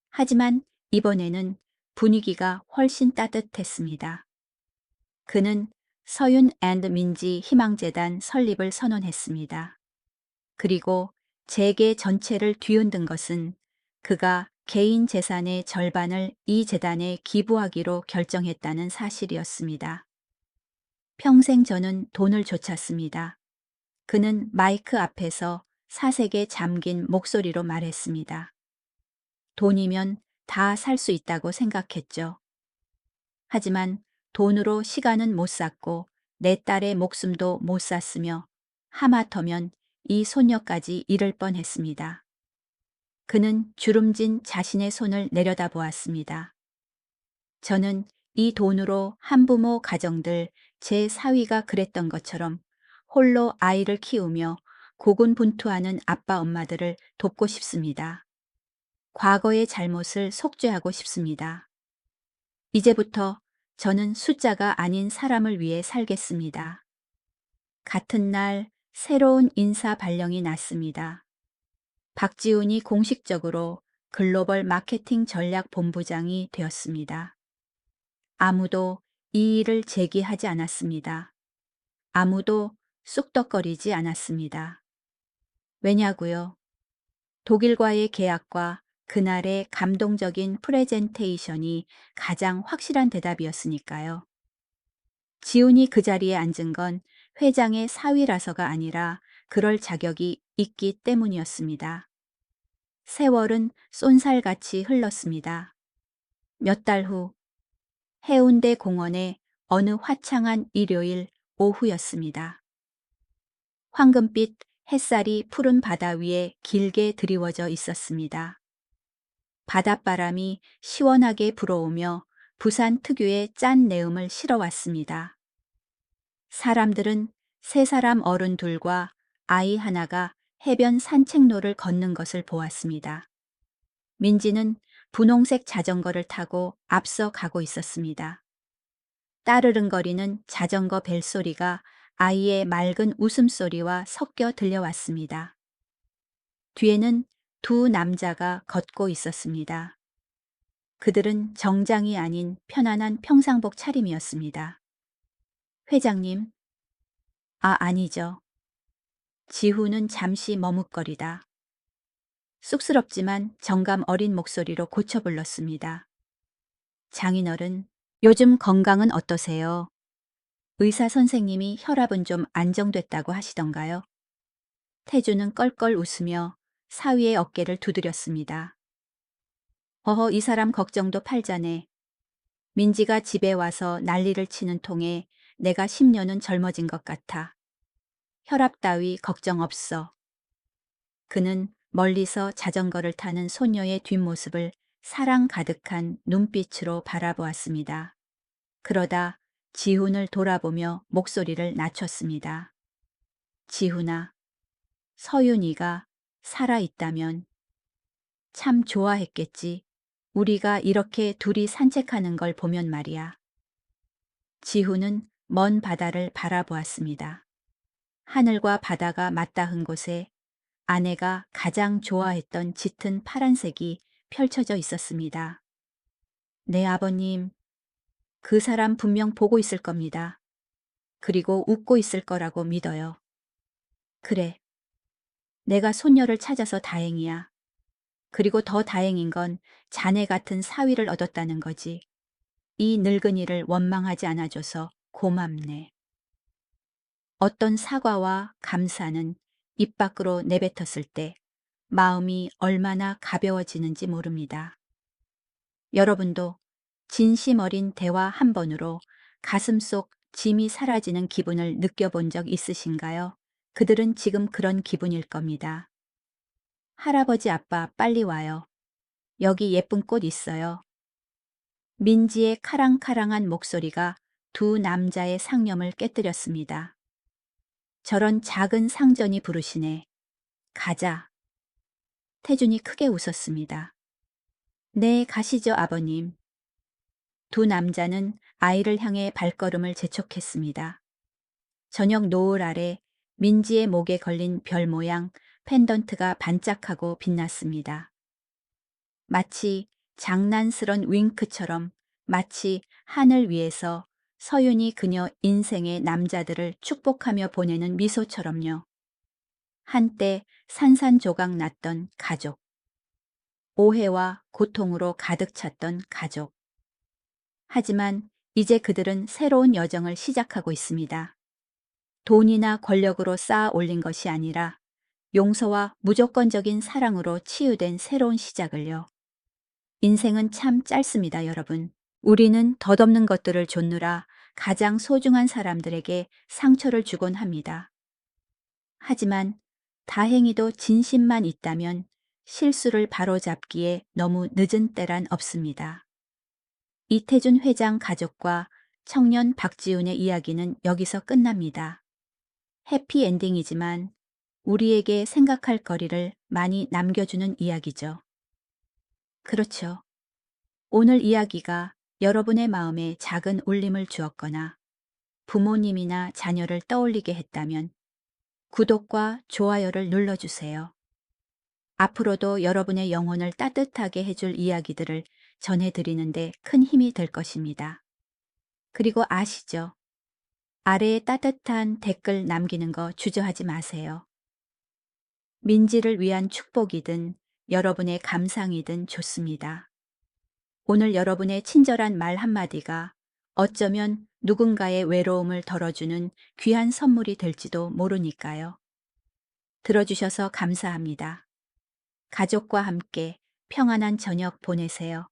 하지만 이번에는 분위기가 훨씬 따뜻했습니다. 그는 서윤 앤드 민지 희망재단 설립을 선언했습니다. 그리고 재계 전체를 뒤흔든 것은 그가 개인 재산의 절반을 이 재단에 기부하기로 결정했다는 사실이었습니다. 평생 저는 돈을 쫓았습니다. 그는 마이크 앞에서 사색에 잠긴 목소리로 말했습니다. 돈이면 다 살 수 있다고 생각했죠. 하지만 돈으로 시간은 못 샀고 내 딸의 목숨도 못 샀으며 하마터면 이 소녀까지 잃을 뻔했습니다. 그는 주름진 자신의 손을 내려다보았습니다. 저는 이 돈으로 한부모 가정들 제 사위가 그랬던 것처럼 홀로 아이를 키우며 고군분투하는 아빠 엄마들을 돕고 싶습니다. 과거의 잘못을 속죄하고 싶습니다. 이제부터 저는 숫자가 아닌 사람을 위해 살겠습니다. 같은 날 새로운 인사 발령이 났습니다. 박지훈이 공식적으로 글로벌 마케팅 전략 본부장이 되었습니다. 아무도 이 일을 제기하지 않았습니다. 아무도 쑥덕거리지 않았습니다. 왜냐고요? 독일과의 계약과 그날의 감동적인 프레젠테이션이 가장 확실한 대답이었으니까요. 지훈이 그 자리에 앉은 건 회장의 사위라서가 아니라 그럴 자격이 있기 때문이었습니다. 세월은 쏜살같이 흘렀습니다. 몇 달 후 해운대 공원의 어느 화창한 일요일 오후였습니다. 황금빛 햇살이 푸른 바다 위에 길게 드리워져 있었습니다. 바닷바람이 시원하게 불어오며 부산 특유의 짠 내음을 실어왔습니다. 사람들은 세 사람 어른 둘과 아이 하나가 해변 산책로를 걷는 것을 보았습니다. 민지는 분홍색 자전거를 타고 앞서 가고 있었습니다. 따르릉거리는 자전거 벨소리가 아이의 맑은 웃음소리와 섞여 들려왔습니다. 뒤에는 두 남자가 걷고 있었습니다. 그들은 정장이 아닌 편안한 평상복 차림이었습니다. 회장님. 아니죠. 지후는 잠시 머뭇거리다. 쑥스럽지만 정감 어린 목소리로 고쳐 불렀습니다. 장인어른, 요즘 건강은 어떠세요? 의사 선생님이 혈압은 좀 안정됐다고 하시던가요? 태주는 껄껄 웃으며 사위의 어깨를 두드렸습니다. 이 사람 걱정도 팔자네. 민지가 집에 와서 난리를 치는 통에 내가 10년은 젊어진 것 같아. 혈압 따위 걱정 없어. 그는 멀리서 자전거를 타는 소녀의 뒷모습을 사랑 가득한 눈빛으로 바라보았습니다. 그러다 지훈을 돌아보며 목소리를 낮췄습니다. 지훈아, 서윤이가 살아있다면 참 좋아했겠지. 우리가 이렇게 둘이 산책하는 걸 보면 말이야. 지훈은 먼 바다를 바라보았습니다. 하늘과 바다가 맞닿은 곳에 아내가 가장 좋아했던 짙은 파란색이 펼쳐져 있었습니다. 네, 아버님. 그 사람 분명 보고 있을 겁니다. 그리고 웃고 있을 거라고 믿어요. 그래. 내가 손녀를 찾아서 다행이야. 그리고 더 다행인 건 자네 같은 사위를 얻었다는 거지. 이 늙은이를 원망하지 않아줘서 고맙네. 어떤 사과와 감사는 입 밖으로 내뱉었을 때 마음이 얼마나 가벼워지는지 모릅니다. 여러분도 진심 어린 대화 한 번으로 가슴 속 짐이 사라지는 기분을 느껴본 적 있으신가요? 그들은 지금 그런 기분일 겁니다. 할아버지 아빠 빨리 와요. 여기 예쁜 꽃 있어요. 민지의 카랑카랑한 목소리가 두 남자의 상념을 깨뜨렸습니다. 저런 작은 상전이 부르시네. 가자. 태준이 크게 웃었습니다. 네, 가시죠, 아버님. 두 남자는 아이를 향해 발걸음을 재촉했습니다. 저녁 노을 아래 민지의 목에 걸린 별 모양 펜던트가 반짝하고 빛났습니다. 마치 장난스런 윙크처럼, 마치 하늘 위에서 서윤이 그녀 인생의 남자들을 축복하며 보내는 미소처럼요. 한때 산산조각 났던 가족. 오해와 고통으로 가득 찼던 가족. 하지만 이제 그들은 새로운 여정을 시작하고 있습니다. 돈이나 권력으로 쌓아 올린 것이 아니라 용서와 무조건적인 사랑으로 치유된 새로운 시작을요. 인생은 참 짧습니다, 여러분. 우리는 덧없는 것들을 좇느라 가장 소중한 사람들에게 상처를 주곤 합니다. 하지만 다행히도 진심만 있다면 실수를 바로잡기에 너무 늦은 때란 없습니다. 이태준 회장 가족과 청년 박지훈의 이야기는 여기서 끝납니다. 해피엔딩이지만 우리에게 생각할 거리를 많이 남겨주는 이야기죠. 그렇죠. 오늘 이야기가 여러분의 마음에 작은 울림을 주었거나 부모님이나 자녀를 떠올리게 했다면 구독과 좋아요를 눌러주세요. 앞으로도 여러분의 영혼을 따뜻하게 해줄 이야기들을 전해드리는데 큰 힘이 될 것입니다. 그리고 아시죠? 아래에 따뜻한 댓글 남기는 거 주저하지 마세요. 민지를 위한 축복이든 여러분의 감상이든 좋습니다. 오늘 여러분의 친절한 말 한마디가 어쩌면 누군가의 외로움을 덜어주는 귀한 선물이 될지도 모르니까요. 들어주셔서 감사합니다. 가족과 함께 평안한 저녁 보내세요.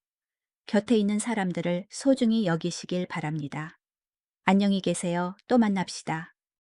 곁에 있는 사람들을 소중히 여기시길 바랍니다. 안녕히 계세요. 또 만납시다.